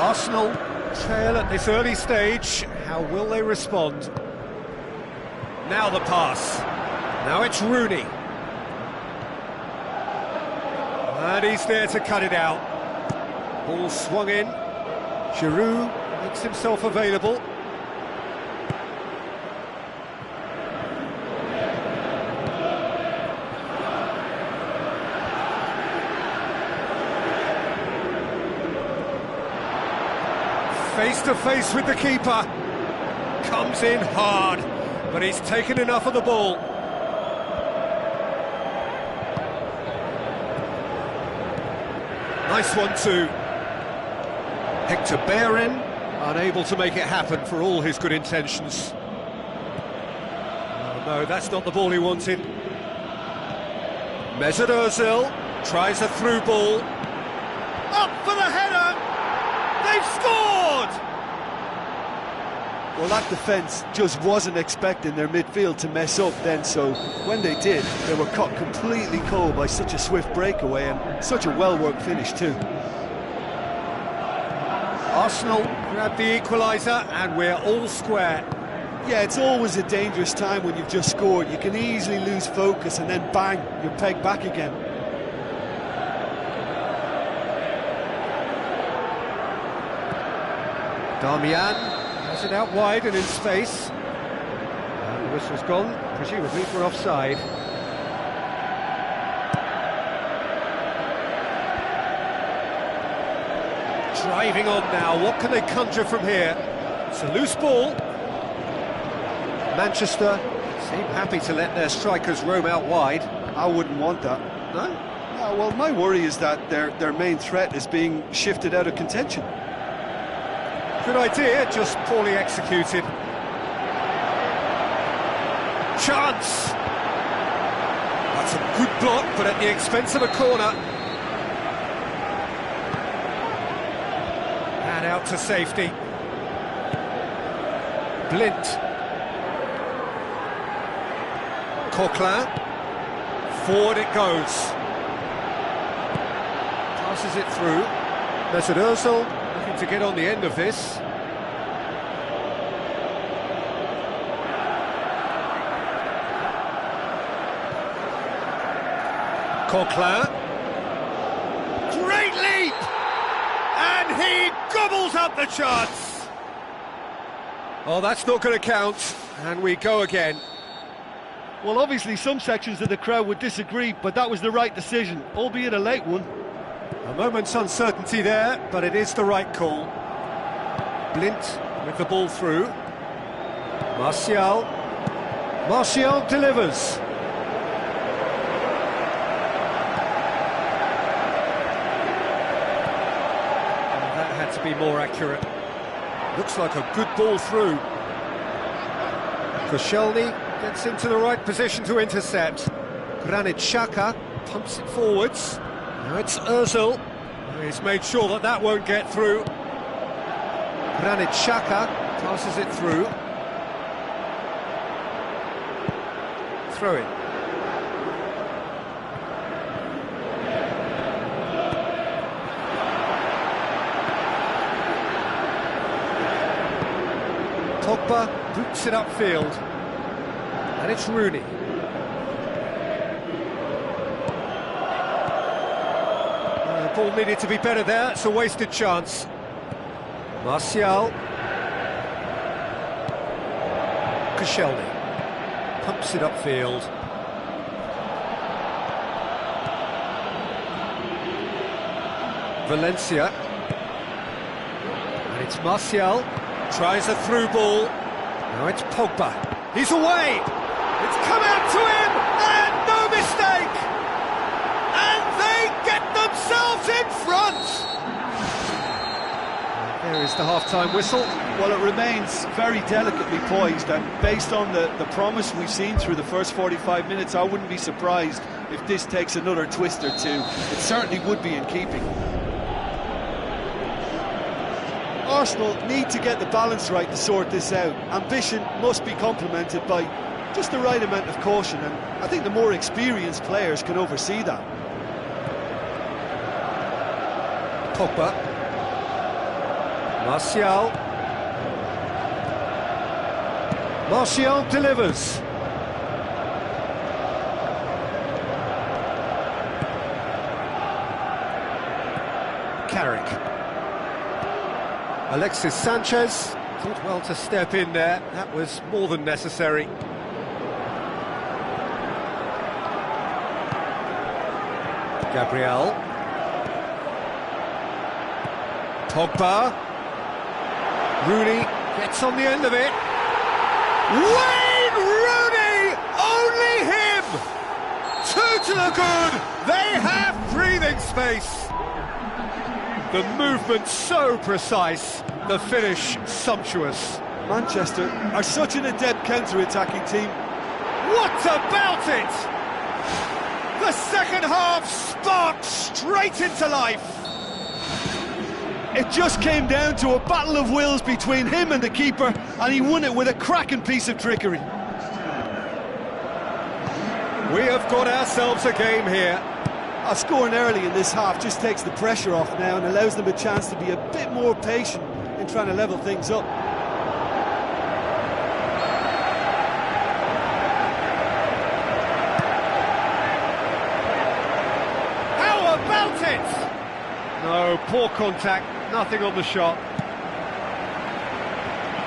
Arsenal trail at this early stage. How will they respond? Now the pass. Now it's Rooney. And he's there to cut it out. Ball swung in. Giroud makes himself available. Face to face with the keeper. Comes in hard, but he's taken enough of the ball. Nice one too. Hector Bellerin, unable to make it happen for all his good intentions. Oh, no, that's not the ball he wanted. Mesut Ozil tries a through ball. Up for the header! They've scored! Well, that defence just wasn't expecting their midfield to mess up then, so when they did, they were caught completely cold by such a swift breakaway and such a well-worked finish too. Arsenal grab the equaliser and we're all square. Yeah, it's always a dangerous time when you've just scored. You can easily lose focus and then bang, you're pegged back again. Darmian has it out wide and in space. And the whistle's gone, presumably for offside. Driving on now, what can they conjure from here? It's a loose ball. Manchester seem happy to let their strikers roam out wide. I wouldn't want that. No? Yeah, well, my worry is that their main threat is being shifted out of contention. Good idea, just poorly executed. Chance! That's a good block, but at the expense of a corner. And out to safety. Blint. Coquelin. Forward it goes. Passes it through. Mesut Ozil looking to get on the end of this. Coquelin. Great leap! And he gobbles up the chance! Oh, that's not going to count, and we go again. Well, obviously some sections of the crowd would disagree, but that was the right decision, albeit a late one. A moment's uncertainty there, but it is the right call. Blint with the ball through. Martial. Martial delivers. To be more accurate. Looks like a good ball through. Koscielny gets into the right position to intercept. Granit Xhaka pumps it forwards. Now it's Ozil. He's made sure that that won't get through. Granit Xhaka passes it through. Throw it. Pogba boots it upfield, and it's Rooney. The ball needed to be better there, it's a wasted chance. Martial. Koscielny pumps it upfield. Valencia. And it's Martial. Tries a through ball. Now it's Pogba. He's away! It's come out to him! And no mistake! And they get themselves in front! There is the half-time whistle. Well, it remains very delicately poised, and based on the promise we've seen through the first 45 minutes, I wouldn't be surprised if this takes another twist or two. It certainly would be in keeping. Arsenal need to get the balance right to sort this out. Ambition must be complemented by just the right amount of caution, and I think the more experienced players can oversee that. Pogba. Martial. Martial delivers. Carrick. Alexis Sanchez thought well to step in there. That was more than necessary. Gabriel. Pogba. Rooney gets on the end of it. Wayne Rooney! Only him! Two to the good! They have breathing space! The movement so precise, the finish sumptuous. Manchester are such an adept counter-attacking team. What about it? The second half sparked straight into life. It just came down to a battle of wills between him and the keeper, and he won it with a cracking piece of trickery. We have got ourselves a game here. Scoring early in this half just takes the pressure off now and allows them a chance to be a bit more patient in trying to level things up. How about it? No, poor contact, nothing on the shot.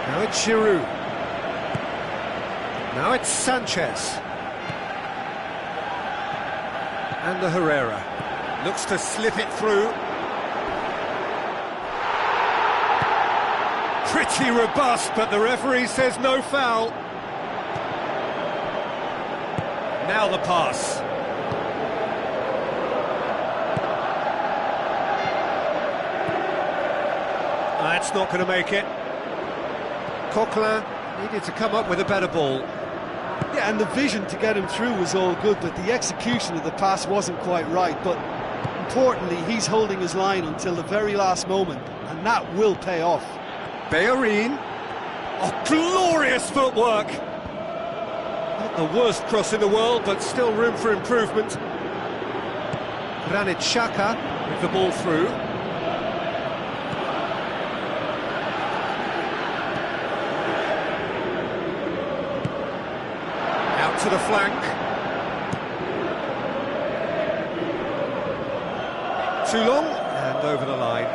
Now it's Giroud. Now it's Sanchez. And the Herrera looks to slip it through. Pretty robust, but the referee says no foul. Now the pass. That's not going to make it. Coquelin needed to come up with a better ball. Yeah, and the vision to get him through was all good, but the execution of the pass wasn't quite right. But importantly, he's holding his line until the very last moment, and that will pay off. Bellerin. Oh, glorious footwork! Not the worst cross in the world, but still room for improvement. Granit Xhaka with the ball through. Out to the flank. Too long, and over the line.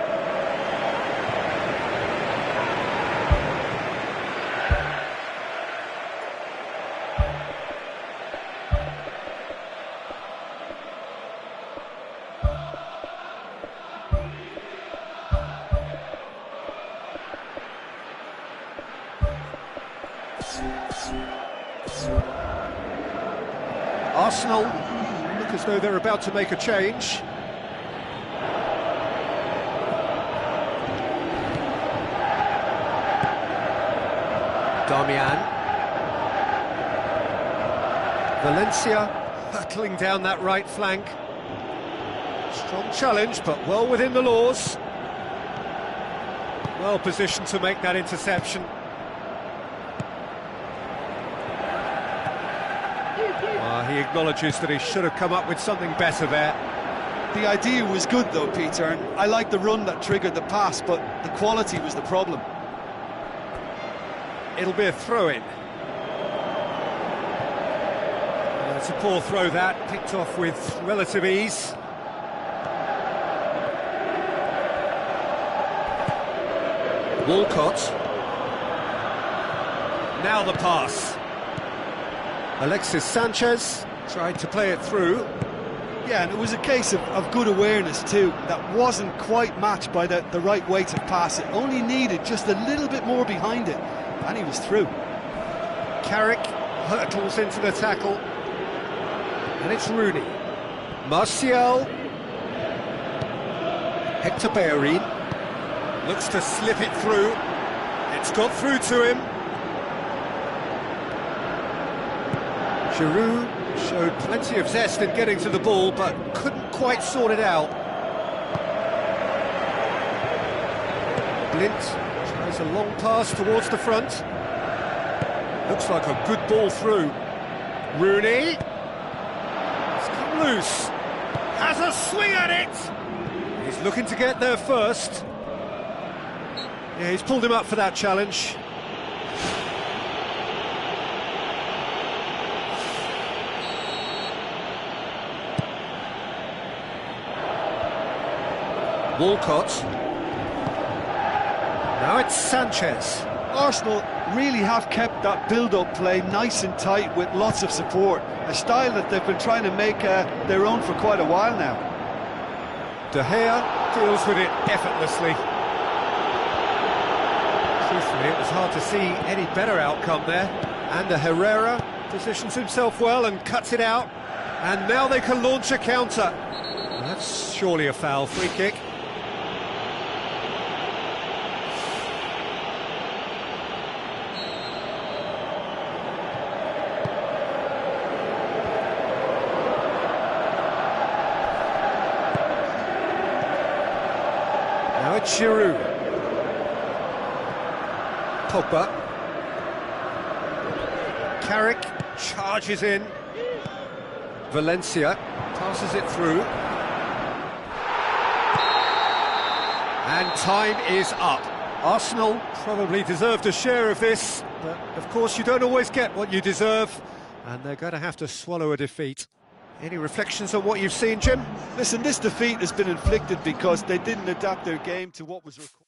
Arsenal look as though they're about to make a change. Darmian. Valencia hurtling down that right flank. Strong challenge, but well within the laws. Well positioned to make that interception. He acknowledges that he should have come up with something better there. The idea was good though, Peter, and I like the run that triggered the pass, but the quality was the problem. It'll be a throw-in. It's a poor throw that, picked off with relative ease. Walcott. Now the pass. Alexis Sanchez tried to play it through. Yeah, and it was a case of good awareness too. That wasn't quite matched by the right weight of pass. It only needed just a little bit more behind it, and he was through. Carrick hurtles into the tackle. And it's Rooney. Martial. Hector Bellerin. Looks to slip it through. It's got through to him. Giroud showed plenty of zest in getting to the ball, but couldn't quite sort it out. Blind tries a long pass towards the front. Looks like a good ball through. Rooney. It's come loose. Has a swing at it. He's looking to get there first. Yeah, he's pulled him up for that challenge. Walcott. Now it's Sanchez. Arsenal really have kept that build-up play nice and tight with lots of support, a style that they've been trying to make their own for quite a while now. De Gea deals with it effortlessly. Truthfully, it was hard to see any better outcome there. And Herrera positions himself well and cuts it out. And now they can launch a counter. That's surely a foul. Free kick. Now it's Giroud. Pogba. Carrick charges in. Valencia passes it through. And time is up. Arsenal probably deserved a share of this, but of course you don't always get what you deserve, and they're going to have to swallow a defeat. Any reflections on what you've seen, Jim? Listen, this defeat has been inflicted because they didn't adapt their game to what was required.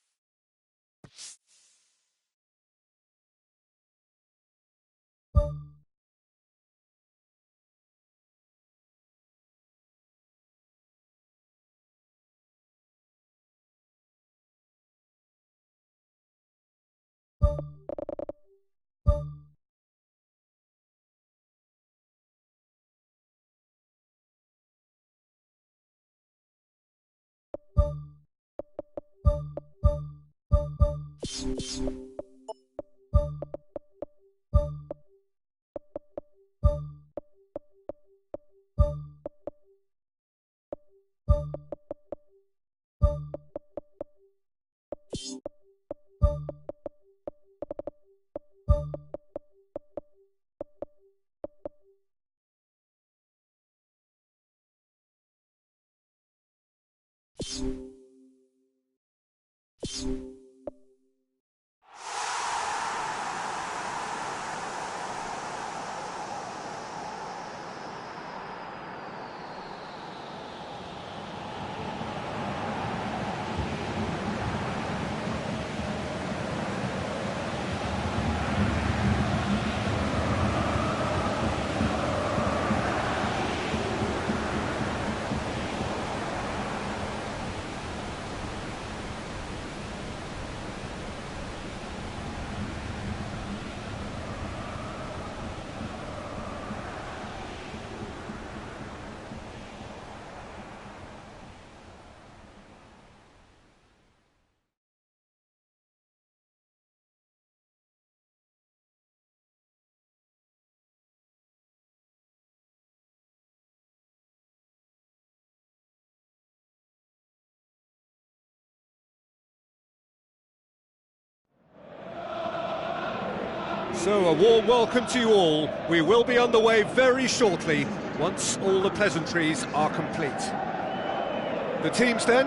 So a warm welcome to you all. We will be on the way very shortly, once all the pleasantries are complete. The teams then,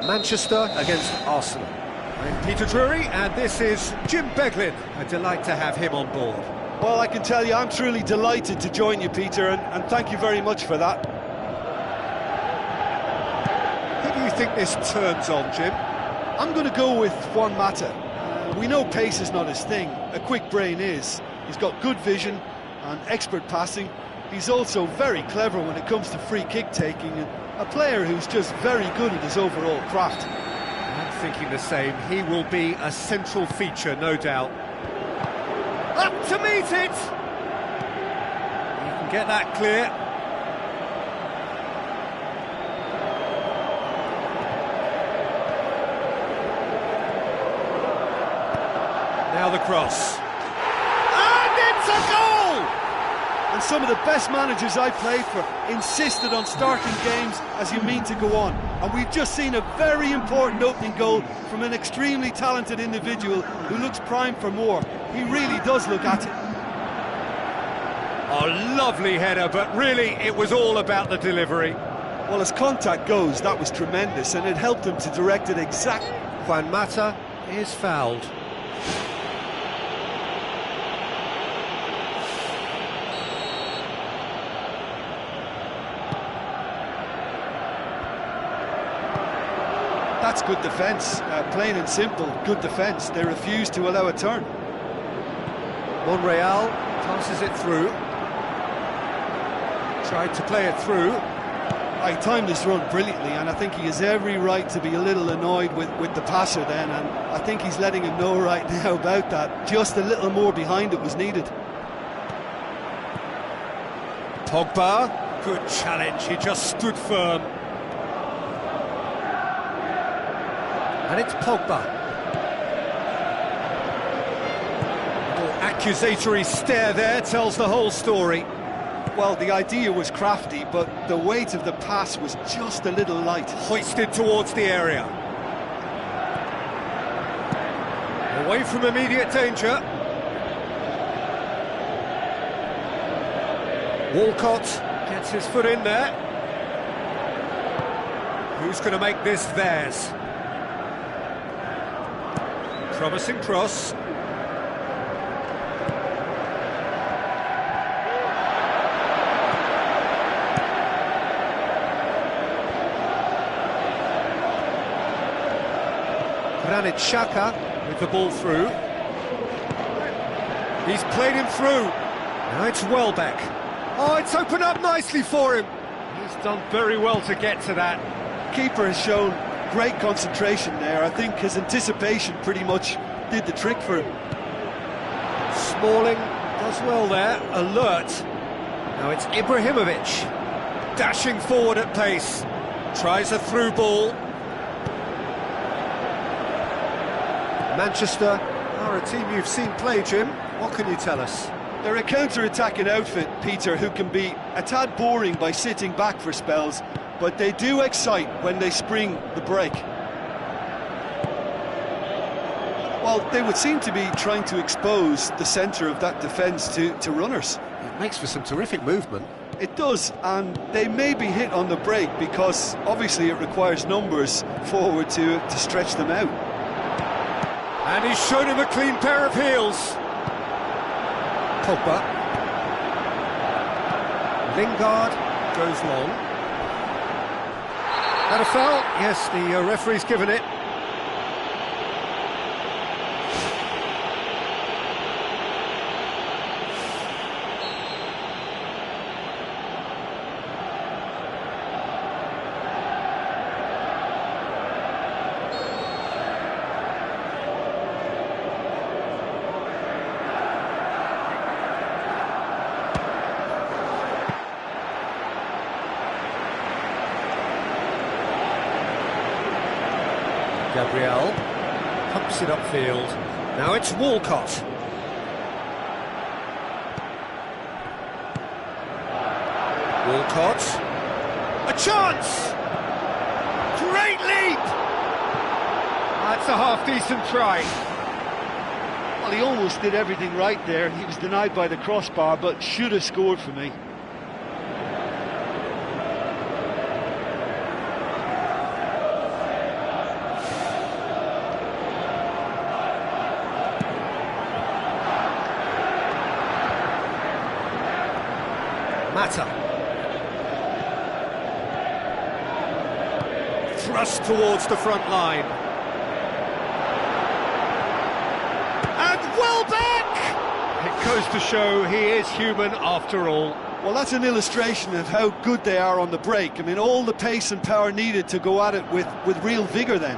Manchester against Arsenal. I'm Peter Drury, and this is Jim Beglin. A delight to have him on board. Well, I can tell you, I'm truly delighted to join you, Peter, and thank you very much for that. Who do you think this turns on, Jim? I'm going to go with Juan Mata. We know pace is not his thing, a quick brain is. He's got good vision and expert passing. He's also very clever when it comes to free kick taking, and a player who's just very good at his overall craft. I'm thinking the same. He will be a central feature, no doubt. Up to meet it! You can get that clear. Now the cross. And it's a goal! And some of the best managers I played for insisted on starting games as you mean to go on. And we've just seen a very important opening goal from an extremely talented individual who looks primed for more. He really does look at it. A lovely header, but really it was all about the delivery. Well, as contact goes, that was tremendous, and it helped him to direct it exactly. Juan Mata is fouled. That's good defence, plain and simple, good defence. They refuse to allow a turn. Monreal passes it through. Tried to play it through. I timed this run brilliantly, and I think he has every right to be a little annoyed with the passer then, and I think he's letting him know right now about that. Just a little more behind it was needed. Pogba, good challenge, he just stood firm. And it's Pogba. Little accusatory stare there tells the whole story. Well, the idea was crafty, but the weight of the pass was just a little light. Hoisted towards the area. Away from immediate danger. Walcott gets his foot in there. Who's going to make this theirs? Promising cross. Granit Xhaka with the ball through. He's played him through. Now it's Welbeck. Oh, it's opened up nicely for him. He's done very well to get to that. Keeper has shown great concentration there. I think his anticipation pretty much did the trick for him. Smalling does well there, alert. Now it's Ibrahimovic, dashing forward at pace, tries a through ball. Manchester are a team you've seen play, Jim. What can you tell us? They're a counter-attacking outfit, Peter, who can be a tad boring by sitting back for spells, but they do excite when they spring the break. Well, they would seem to be trying to expose the centre of that defence to runners. It makes for some terrific movement. It does, and they may be hit on the break because obviously it requires numbers forward to stretch them out. And he's shown him a clean pair of heels. Pogba. Lingard goes long. That a foul? Yes, the referee's given it. Gabriel pumps it upfield. Now it's Walcott. Walcott. A chance! Great leap! That's a half-decent try. Well, he almost did everything right there. He was denied by the crossbar, but should have scored for me. Mata. Thrust towards the front line. And well back! It goes to show he is human after all. Well, that's an illustration of how good they are on the break. I mean, all the pace and power needed to go at it with real vigour then.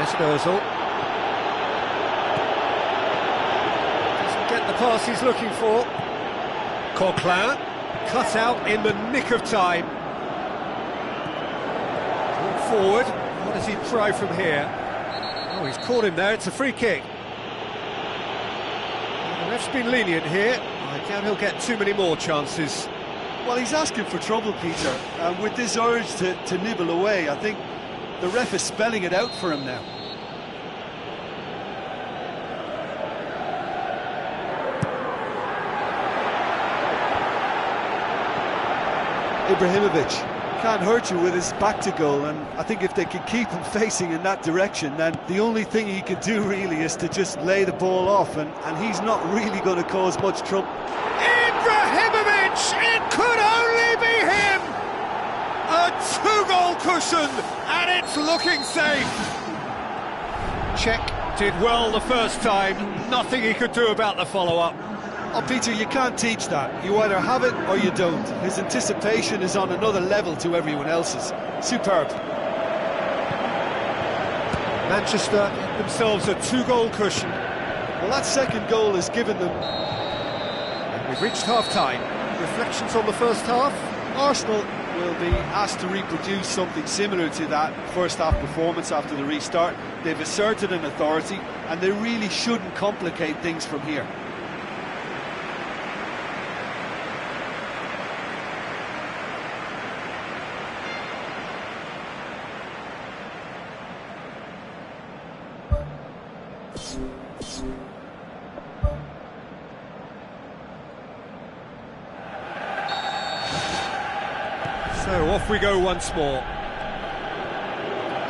Mesut the pass he's looking for. Coquelin, cut out in the nick of time. Ball forward, what does he try from here? Oh, he's caught him there, it's a free kick. The ref's been lenient here, I doubt he'll get too many more chances. Well, he's asking for trouble, Peter, and with this urge to nibble away, I think the ref is spelling it out for him now. Ibrahimovic can't hurt you with his back to goal, and I think if they can keep him facing in that direction, then the only thing he can do really is to just lay the ball off, and he's not really going to cause much trouble. Ibrahimovic! It could only be him! A two-goal cushion, and it's looking safe. Czech did well the first time, nothing he could do about the follow-up. Oh, Peter, you can't teach that. You either have it or you don't. His anticipation is on another level to everyone else's. Superb. Manchester themselves a two-goal cushion. Well, that second goal has given them... And we've reached half-time. Reflections on the first half? Arsenal will be asked to reproduce something similar to that first-half performance after the restart. They've asserted an authority, and they really shouldn't complicate things from here. So off we go once more.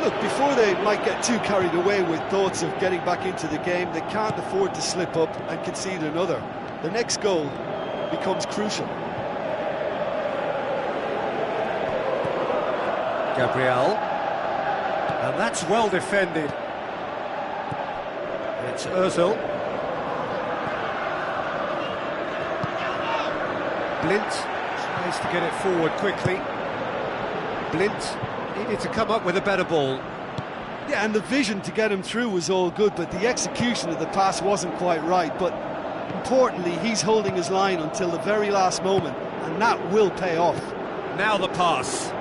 Look, before they might get too carried away with thoughts of getting back into the game, they can't afford to slip up and concede another. The next goal becomes crucial. Gabriel. And that's well defended. It's Ozil. Blind tries to get it forward quickly. Blind needed to come up with a better ball. Yeah, and the vision to get him through was all good, but the execution of the pass wasn't quite right. But importantly, he's holding his line until the very last moment, and that will pay off. Now the pass.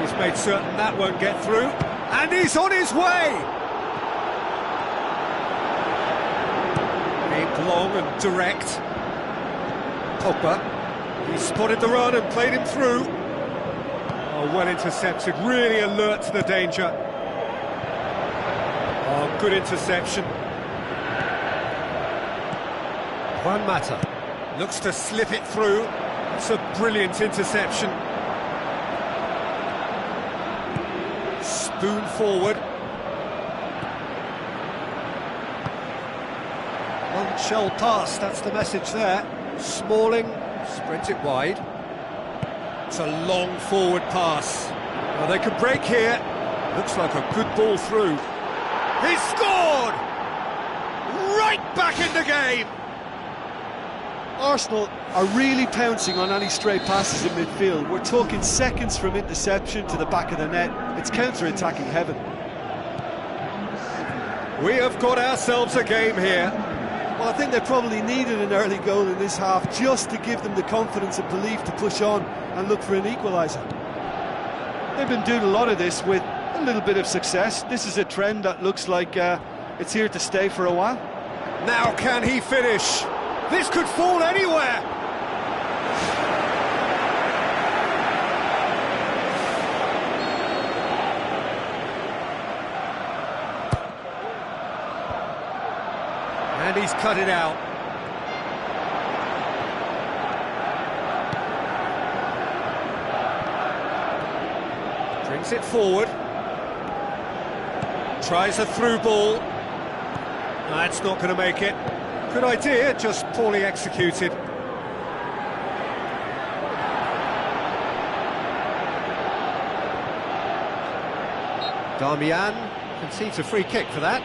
He's made certain that won't get through, and he's on his way! Aimed long and direct. Pogba, he spotted the run and played him through. Oh, well intercepted, really alert to the danger. Oh, good interception. Juan Mata looks to slip it through. It's a brilliant interception. Spoon forward. One shell pass, that's the message there. Smalling, sprint it wide. It's a long forward pass. Well, they could break here. Looks like a good ball through. He's scored! Right back in the game! Arsenal are really pouncing on any stray passes in midfield. We're talking seconds from interception to the back of the net. It's counter-attacking heaven. We have got ourselves a game here. Well, I think they probably needed an early goal in this half just to give them the confidence and belief to push on and look for an equaliser. They've been doing a lot of this with a little bit of success. This is a trend that looks like it's here to stay for a while. Now can he finish? This could fall anywhere! And he's cut it out. Brings it forward. Tries a through ball. That's not going to make it. Good idea, just poorly executed. Darmian concedes a free kick for that.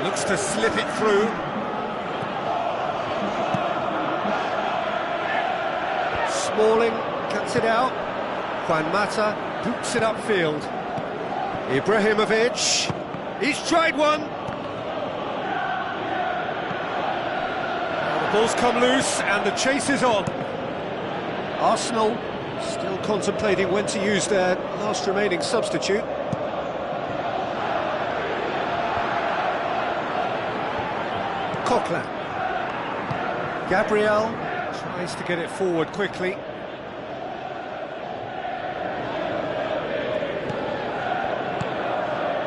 Looks to slip it through. Smalling cuts it out. Juan Mata boots it upfield. Ibrahimovic, he's tried one. The ball's come loose and the chase is on. Arsenal still contemplating when to use their last remaining substitute. Coquelin. Gabriel tries to get it forward quickly.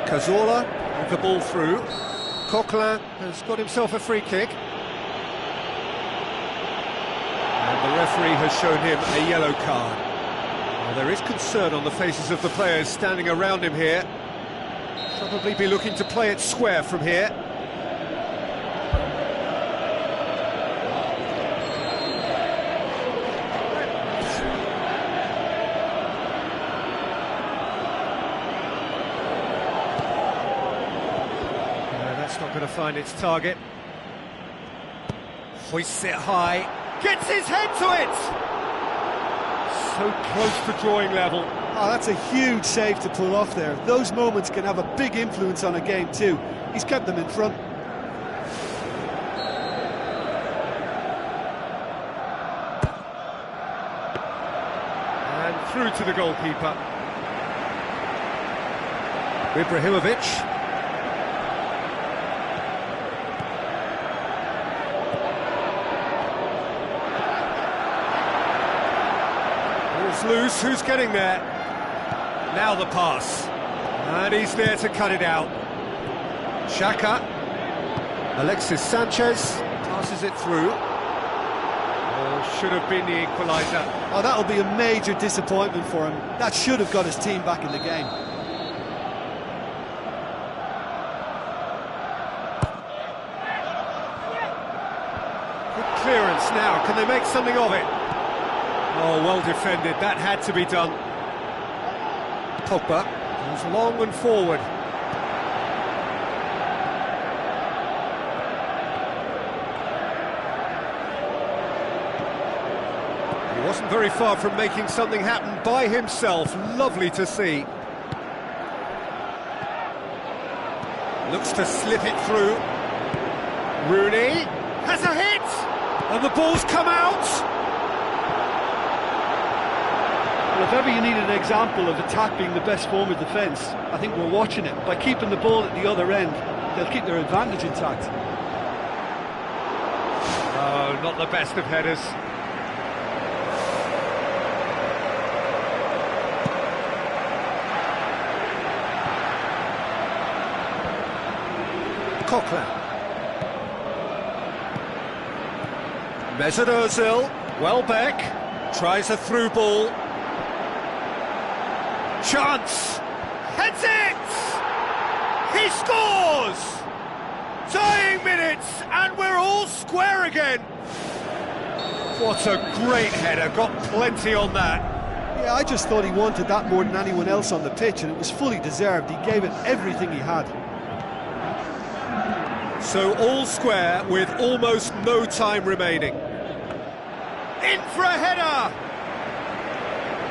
Cazorla with the ball through. Coquelin has got himself a free kick. And the referee has shown him a yellow card. Well, there is concern on the faces of the players standing around him here. Probably be looking to play it square from here. Not going to find its target. Hoists it high, gets his head to it! So close to drawing level. Oh, that's a huge save to pull off there. Those moments can have a big influence on a game too. He's kept them in front. And through to the goalkeeper. Ibrahimovic. Ball's loose, who's getting there? Now the pass. And he's there to cut it out. Xhaka. Alexis Sanchez passes it through. Oh, should have been the equaliser. Oh, that'll be a major disappointment for him. That should have got his team back in the game. Good clearance now. Can they make something of it? Oh, well defended. That had to be done. Pogba goes long and forward. He wasn't very far from making something happen by himself. Lovely to see. Looks to slip it through. Rooney has a hit! And the ball's come out! Well, if ever you need an example of attack being the best form of defence, I think we're watching it. By keeping the ball at the other end, they'll keep their advantage intact. Oh, not the best of headers. Coquelin. Mesut Ozil, Welbeck, tries a through ball. Chance! Heads it! He scores! Tying minutes, and we're all square again. What a great header, got plenty on that. Yeah, I just thought he wanted that more than anyone else on the pitch, and it was fully deserved. He gave it everything he had. So all square with almost no time remaining. In for a header!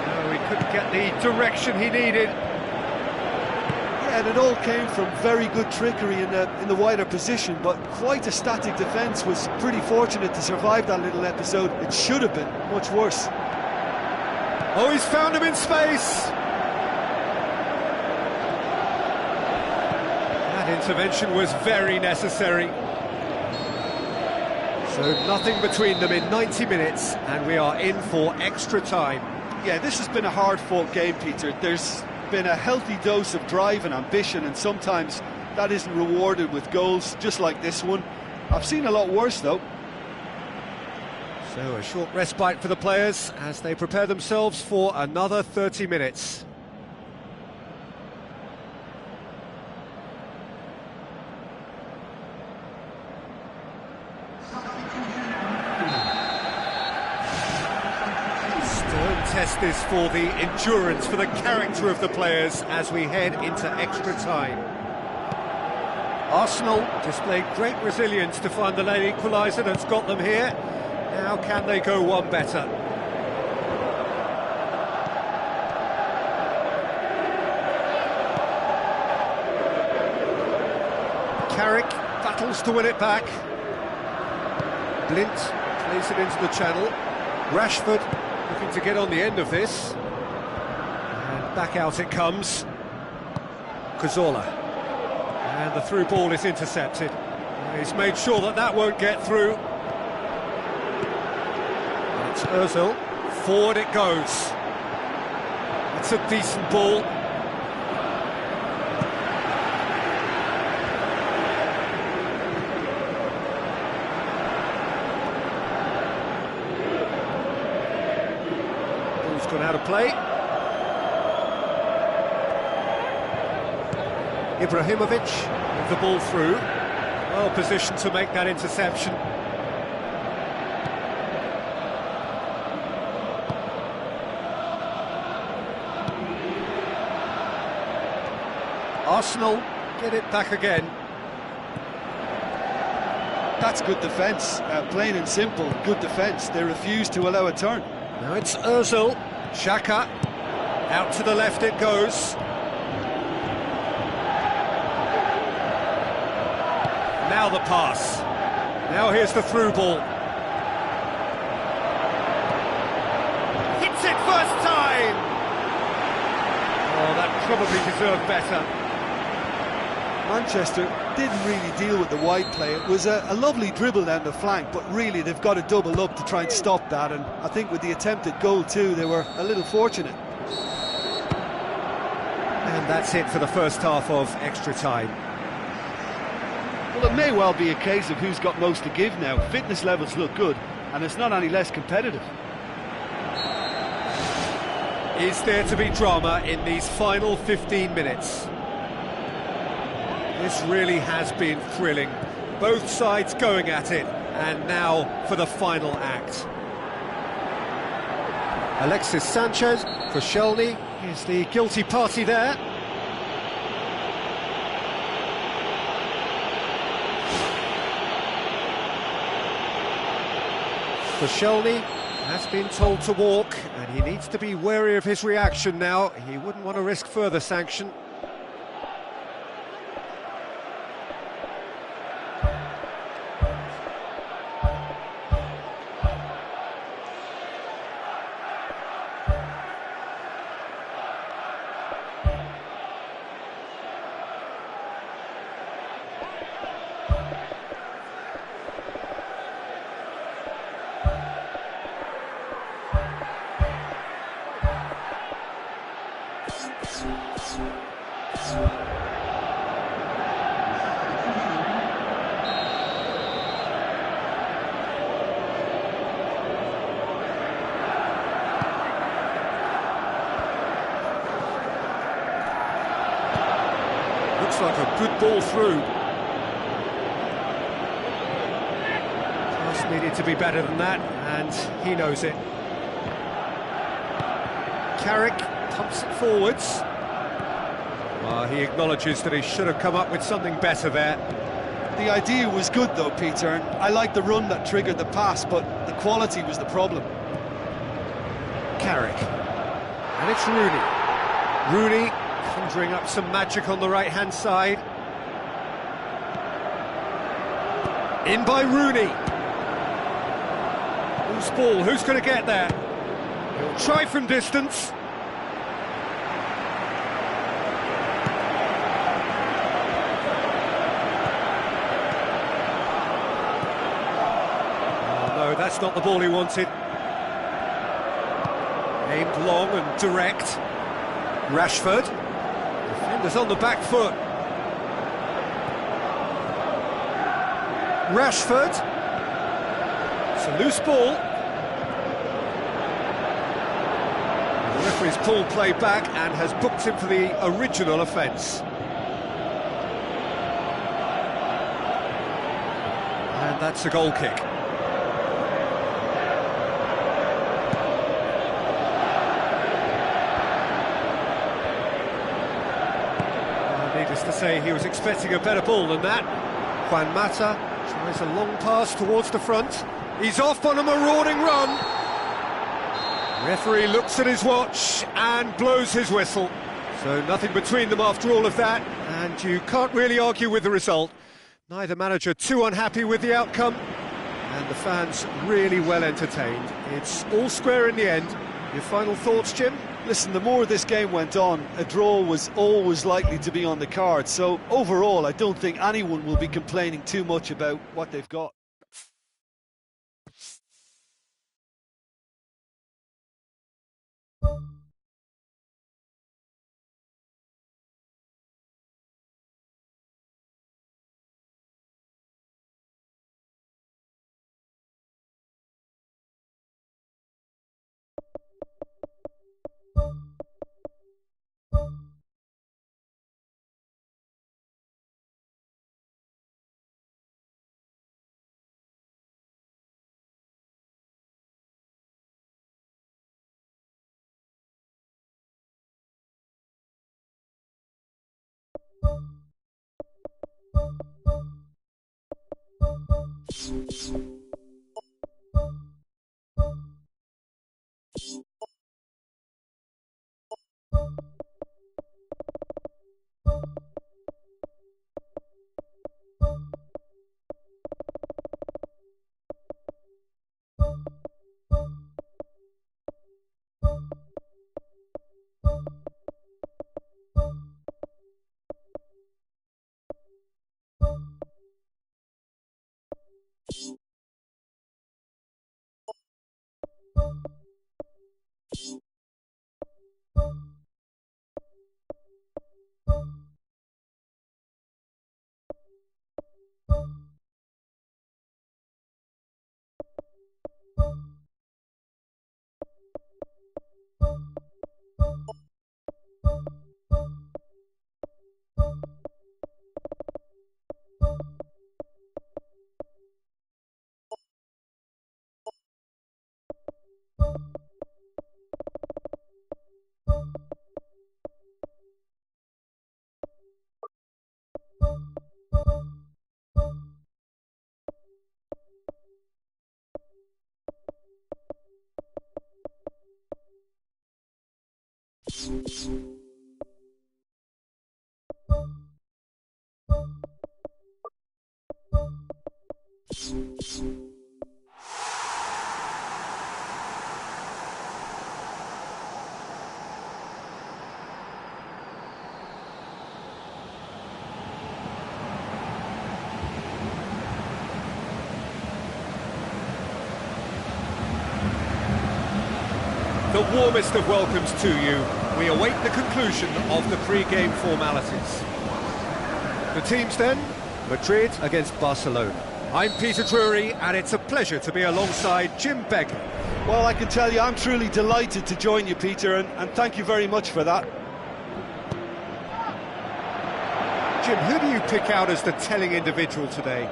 No, he couldn't get the direction he needed. Yeah, and it all came from very good trickery in the wider position, but quite a static defence. Was pretty fortunate to survive that little episode. It should have been much worse. Oh, he's found him in space! That intervention was very necessary. So nothing between them in 90 minutes, and we are in for extra time. Yeah, this has been a hard-fought game, Peter. There's been a healthy dose of drive and ambition, and sometimes that isn't rewarded with goals, just like this one. I've seen a lot worse, though. So a short respite for the players as they prepare themselves for another 30 minutes. Test this for the endurance, for the character of the players as we head into extra time. Arsenal displayed great resilience to find the late equaliser that's got them here. Now can they go one better? Carrick battles to win it back. Blint plays it into the channel. Rashford looking to get on the end of this. And back out it comes. Cazorla. And the through ball is intercepted. He's made sure that that won't get through. It's Ozil. Forward it goes. It's a decent ball. Gone out of play. Ibrahimovic with the ball through. Well positioned to make that interception. Arsenal get it back again. That's good defence, plain and simple, good defence. They refuse to allow a turn. Now it's Ozil. Xhaka, out to the left it goes. Now the pass. Now here's the through ball. Hits it first time! Oh, that probably deserved better. Manchester didn't really deal with the wide play. It was a lovely dribble down the flank, but really they've got to double up to try and stop that, and I think with the attempted goal too, they were a little fortunate. And that's it for the first half of extra time. Well, it may well be a case of who's got most to give now. Fitness levels look good, and it's not any less competitive. Is there to be drama in these final 15 minutes? This really has been thrilling. Both sides going at it, and now for the final act. Alexis Sanchez for Koscielny is the guilty party there. Koscielny has been told to walk, and he needs to be wary of his reaction now. He wouldn't want to risk further sanction. Looks like a good ball through. Pass needed to be better than that, and he knows it. Carrick pumps it forwards. Well, he acknowledges that he should have come up with something better there. The idea was good though, Peter, and I like the run that triggered the pass, but the quality was the problem. Carrick. And it's Rooney. Rooney conjuring up some magic on the right-hand side. In by Rooney. Loose ball, who's going to get there? He'll try from distance. That's not the ball he wanted. Aimed long and direct. Rashford. Defenders on the back foot. Rashford. It's a loose ball. The referee's pulled play back and has booked him for the original offence. And that's a goal kick. Needless to say, he was expecting a better ball than that. Juan Mata tries a long pass towards the front. He's off on a marauding run. Referee looks at his watch and blows his whistle. So nothing between them after all of that, and you can't really argue with the result. Neither manager too unhappy with the outcome, and the fans really well entertained. It's all square in the end. Your final thoughts, Jim? Listen, the more this game went on, a draw was always likely to be on the card. So overall, I don't think anyone will be complaining too much about what they've got. The warmest of welcomes to you. We await the conclusion of the pre-game formalities. The teams then, Madrid against Barcelona. I'm Peter Drury, and it's a pleasure to be alongside Jim Begley. Well, I can tell you I'm truly delighted to join you, Peter, and thank you very much for that. Jim, who do you pick out as the telling individual today?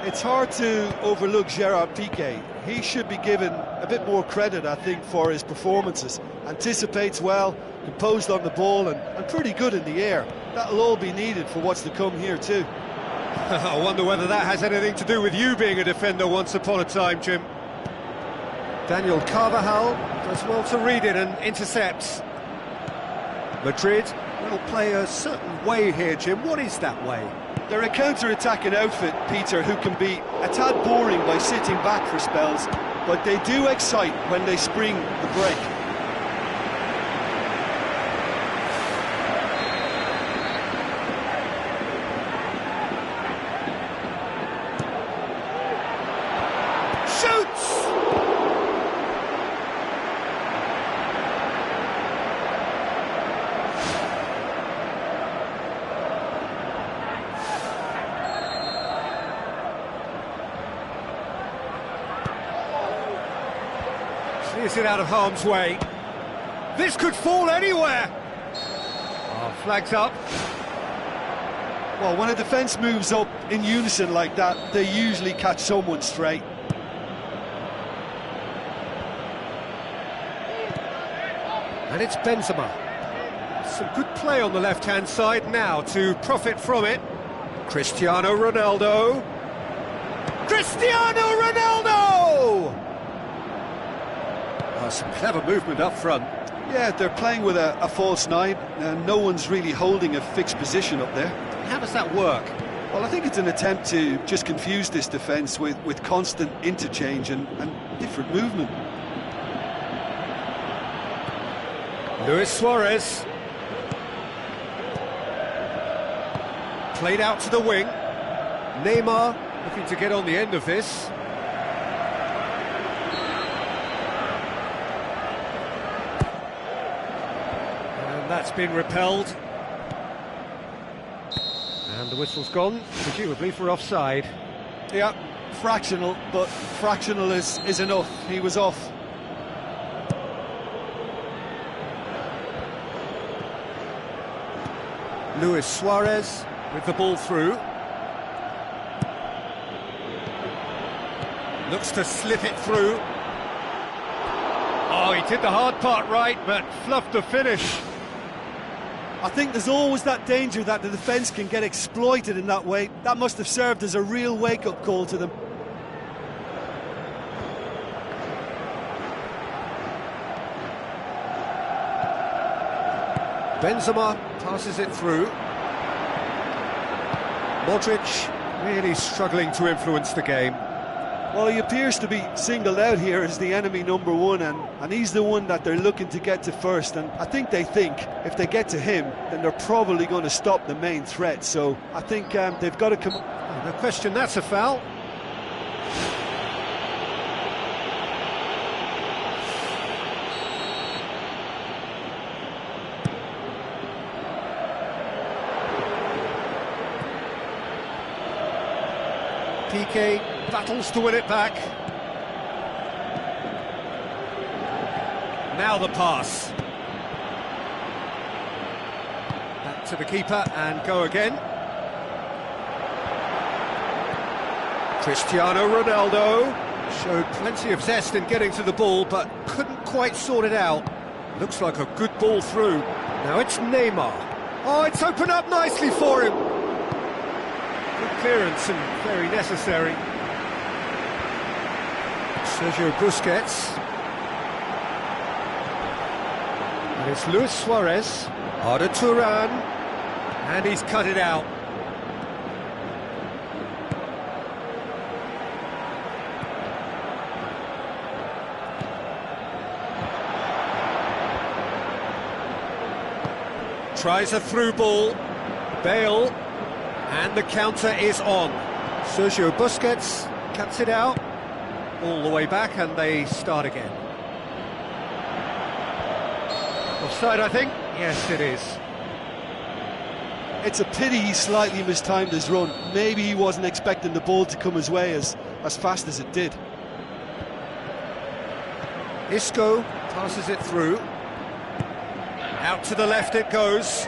It's hard to overlook Gerard Piqué. He should be given a bit more credit, I think, for his performances. Anticipates well, composed on the ball, and pretty good in the air. That'll all be needed for what's to come here too. I wonder whether that has anything to do with you being a defender once upon a time, Jim. Daniel Carvajal does well to read it and intercepts. Madrid will play a certain way here, Jim. What is that way? They're a counter-attacking outfit, Peter, who can be a tad boring by sitting back for spells, but they do excite when they spring the break. Shoots! Clears it out of harm's way. This could fall anywhere. Oh, flags up. Well, when a defence moves up in unison like that, they usually catch someone straight. And it's Benzema. Some good play on the left-hand side now to profit from it. Cristiano Ronaldo. Cristiano Ronaldo! Some clever movement up front. Yeah, they're playing with a false nine, and no one's really holding a fixed position up there. How does that work? Well, I think it's an attempt to just confuse this defence with constant interchange and different movement. Luis Suarez. Played out to the wing. Neymar looking to get on the end of this. That's been repelled. And the whistle's gone, presumably for offside. Yeah, fractional, but fractional is enough. He was off. Luis Suarez with the ball through. Looks to slip it through. Oh, he did the hard part right, but fluffed the finish. I think there's always that danger that the defence can get exploited in that way. That must have served as a real wake-up call to them. Benzema passes it through. Modric really struggling to influence the game. Well, he appears to be singled out here as the enemy number one, and he's the one that they're looking to get to first. And I think they think if they get to him, then they're probably going to stop the main threat. So I think they've got to come... No question, that's a foul. Piqué battles to win it back. Now the pass. Back to the keeper and go again. Cristiano Ronaldo showed plenty of zest in getting to the ball, but couldn't quite sort it out. Looks like a good ball through. Now it's Neymar. Oh, it's opened up nicely for him. Good clearance and very necessary. Sergio Busquets. And it's Luis Suarez. Arda Turan. And he's cut it out. Tries a through ball. Bale. And the counter is on. Sergio Busquets cuts it out. All the way back, and they start again. Offside, I think? Yes, it is. It's a pity he slightly mistimed his run. Maybe he wasn't expecting the ball to come his way as fast as it did. Isco passes it through. Out to the left it goes.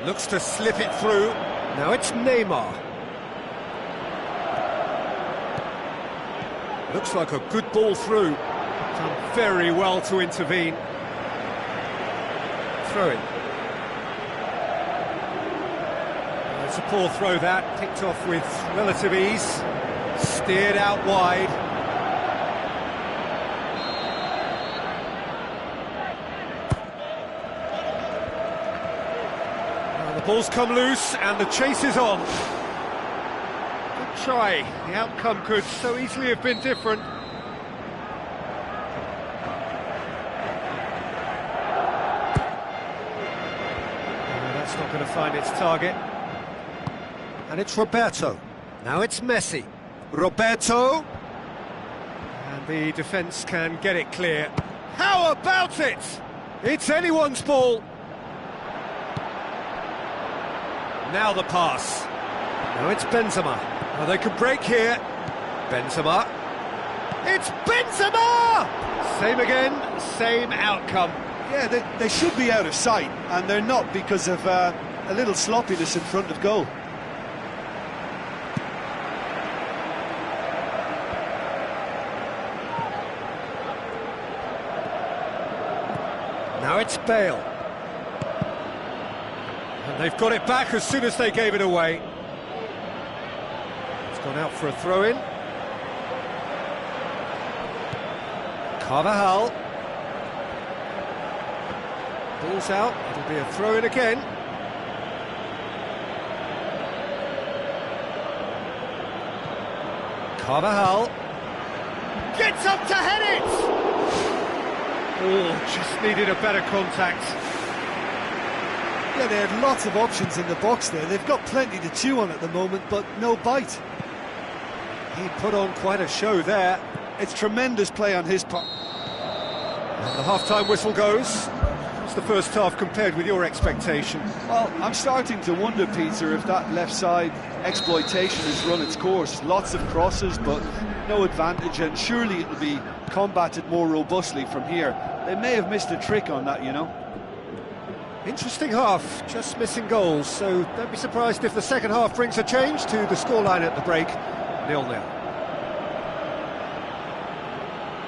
Looks to slip it through. Now it's Neymar. Looks like a good ball through. Done very well to intervene. Throw it. It's a poor throw that, picked off with relative ease. Steered out wide. Now the ball's come loose and the chase is on. Good try. The outcome could so easily have been different. That's not going to find its target. And it's Roberto. Now it's Messi. Roberto. And the defence can get it clear. How about it? It's anyone's ball. Now the pass. Now it's Benzema. Now they could break here. Benzema. It's Benzema! Same again, same outcome. Yeah, they should be out of sight, and they're not because of a little sloppiness in front of goal. Now it's Bale. And they've got it back as soon as they gave it away. It's gone out for a throw-in. Carvajal. Ball's out, it'll be a throw-in again. Carvajal. Gets up to head it! Oh, just needed a better contact. Yeah, they had lots of options in the box there. They've got plenty to chew on at the moment, but no bite. He put on quite a show there. It's tremendous play on his part. And the half-time whistle goes. What's the first half compared with your expectation? Well, I'm starting to wonder, Peter, if that left side exploitation has run its course. Lots of crosses, but no advantage, and surely it'll be combated more robustly from here. They may have missed a trick on that, you know. Interesting half, just missing goals, so don't be surprised if the second half brings a change to the scoreline at the break, 0-0.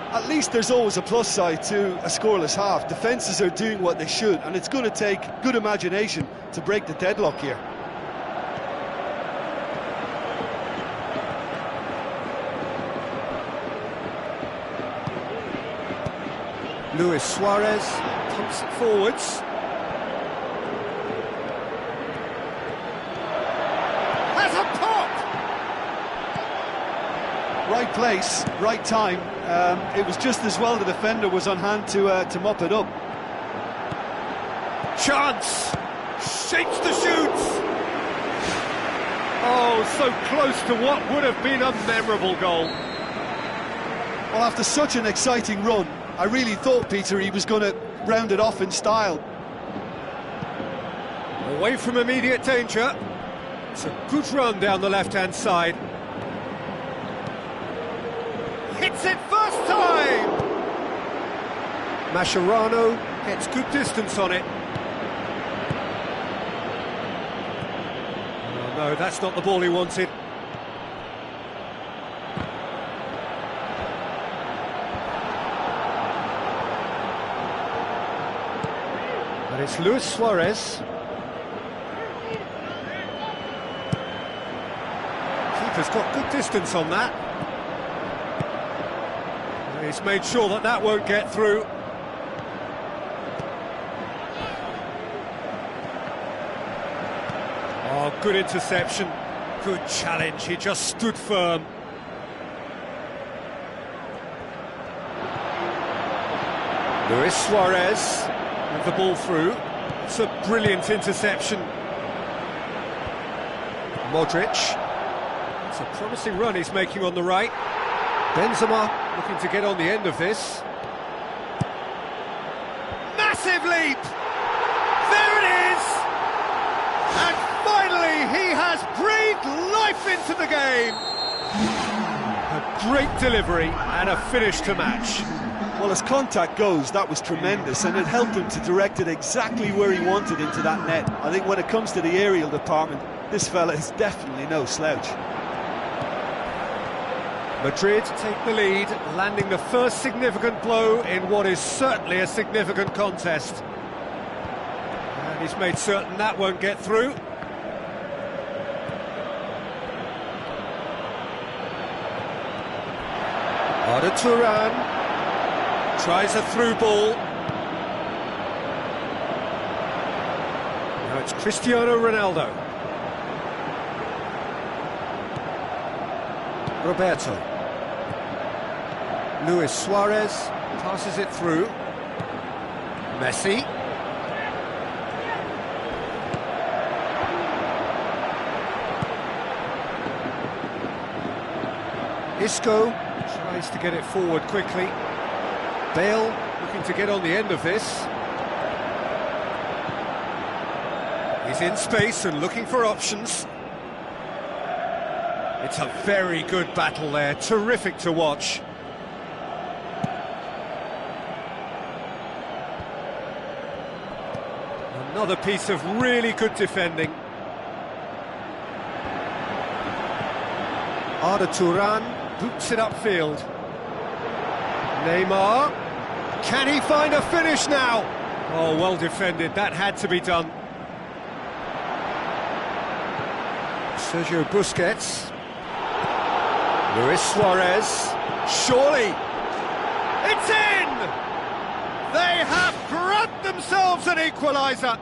At least there's always a plus side to a scoreless half. Defences are doing what they should, and it's going to take good imagination to break the deadlock here. Luis Suarez pumps it forwards. Has a pop! Right place, right time. It was just as well the defender was on hand to mop it up. Chance! Shapes the shoots! Oh, so close to what would have been a memorable goal. Well, after such an exciting run, I really thought, Peter, he was going to round it off in style. Away from immediate danger. It's a good run down the left-hand side. hits it first time! Mascherano gets good distance on it. Oh, no, that's not the ball he wanted. And it's Luis Suarez. Keeper's got good distance on that. He's made sure that that won't get through. Oh, good interception, good challenge, he just stood firm. Luis Suarez with the ball through. It's a brilliant interception. Modric. It's a promising run he's making on the right. Benzema looking to get on the end of this. Massive leap! There it is! And finally he has breathed life into the game! A great delivery and a finish to match. Well, as contact goes, that was tremendous, and it helped him to direct it exactly where he wanted into that net. I think when it comes to the aerial department, this fella is definitely no slouch. Madrid take the lead, landing the first significant blow in what is certainly a significant contest. And he's made certain that won't get through. Arda Turan tries a through ball. Now it's Cristiano Ronaldo. Roberto. Luis Suarez passes it through. Messi. Isco tries to get it forward quickly. Bale looking to get on the end of this. He's in space and looking for options. It's a very good battle there, terrific to watch. Another piece of really good defending. Arda Turan boots it upfield. Neymar, can he find a finish now? Oh, well defended, that had to be done. Sergio Busquets. Luis Suarez, surely, it's in! They have grabbed themselves an equaliser.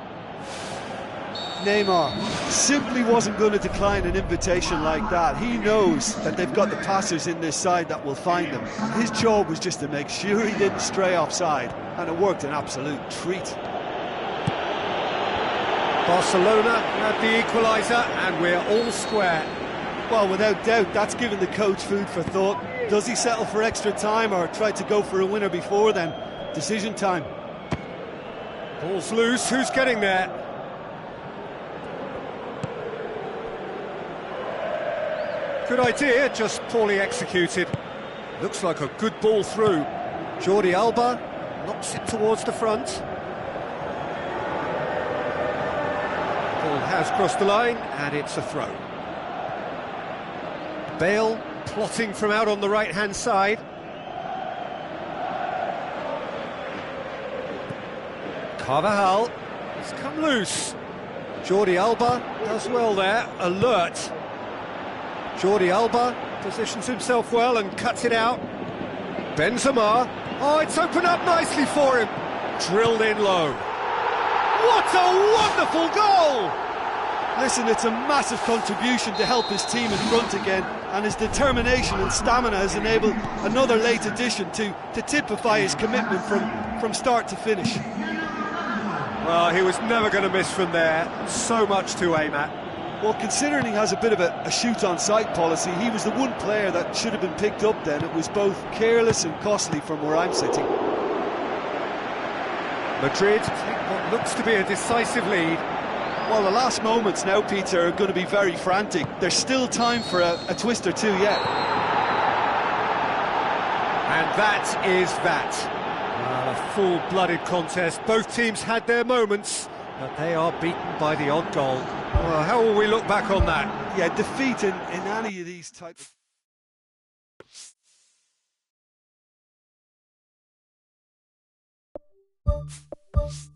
Neymar simply wasn't going to decline an invitation like that. He knows that they've got the passers in this side that will find him. His job was just to make sure he didn't stray offside, and it worked an absolute treat. Barcelona had the equaliser, and we're all square. Well, without doubt, that's given the coach food for thought. Does he settle for extra time or try to go for a winner before then? Decision time. Ball's loose, who's getting there? Good idea, just poorly executed. Looks like a good ball through. Jordi Alba knocks it towards the front. Ball has crossed the line, and it's a throw. Bale plotting from out on the right-hand side. Carvajal has come loose. Jordi Alba does well there, alert. Jordi Alba positions himself well and cuts it out. Benzema, oh, it's opened up nicely for him. Drilled in low. What a wonderful goal! Listen, it's a massive contribution to help his team in front again, and his determination and stamina has enabled another late addition to typify his commitment from start to finish. Well, he was never going to miss from there. So much to aim at. Well, considering he has a bit of a shoot-on-sight policy, he was the one player that should have been picked up then. It was both careless and costly from where I'm sitting. Madrid take what looks to be a decisive lead. Well, the last moments now, Peter, are going to be very frantic. There's still time for a twist or two yet. And that is that. A full-blooded contest. Both teams had their moments, but they are beaten by the odd goal. Well, how will we look back on that? Yeah, defeat in any of these types of...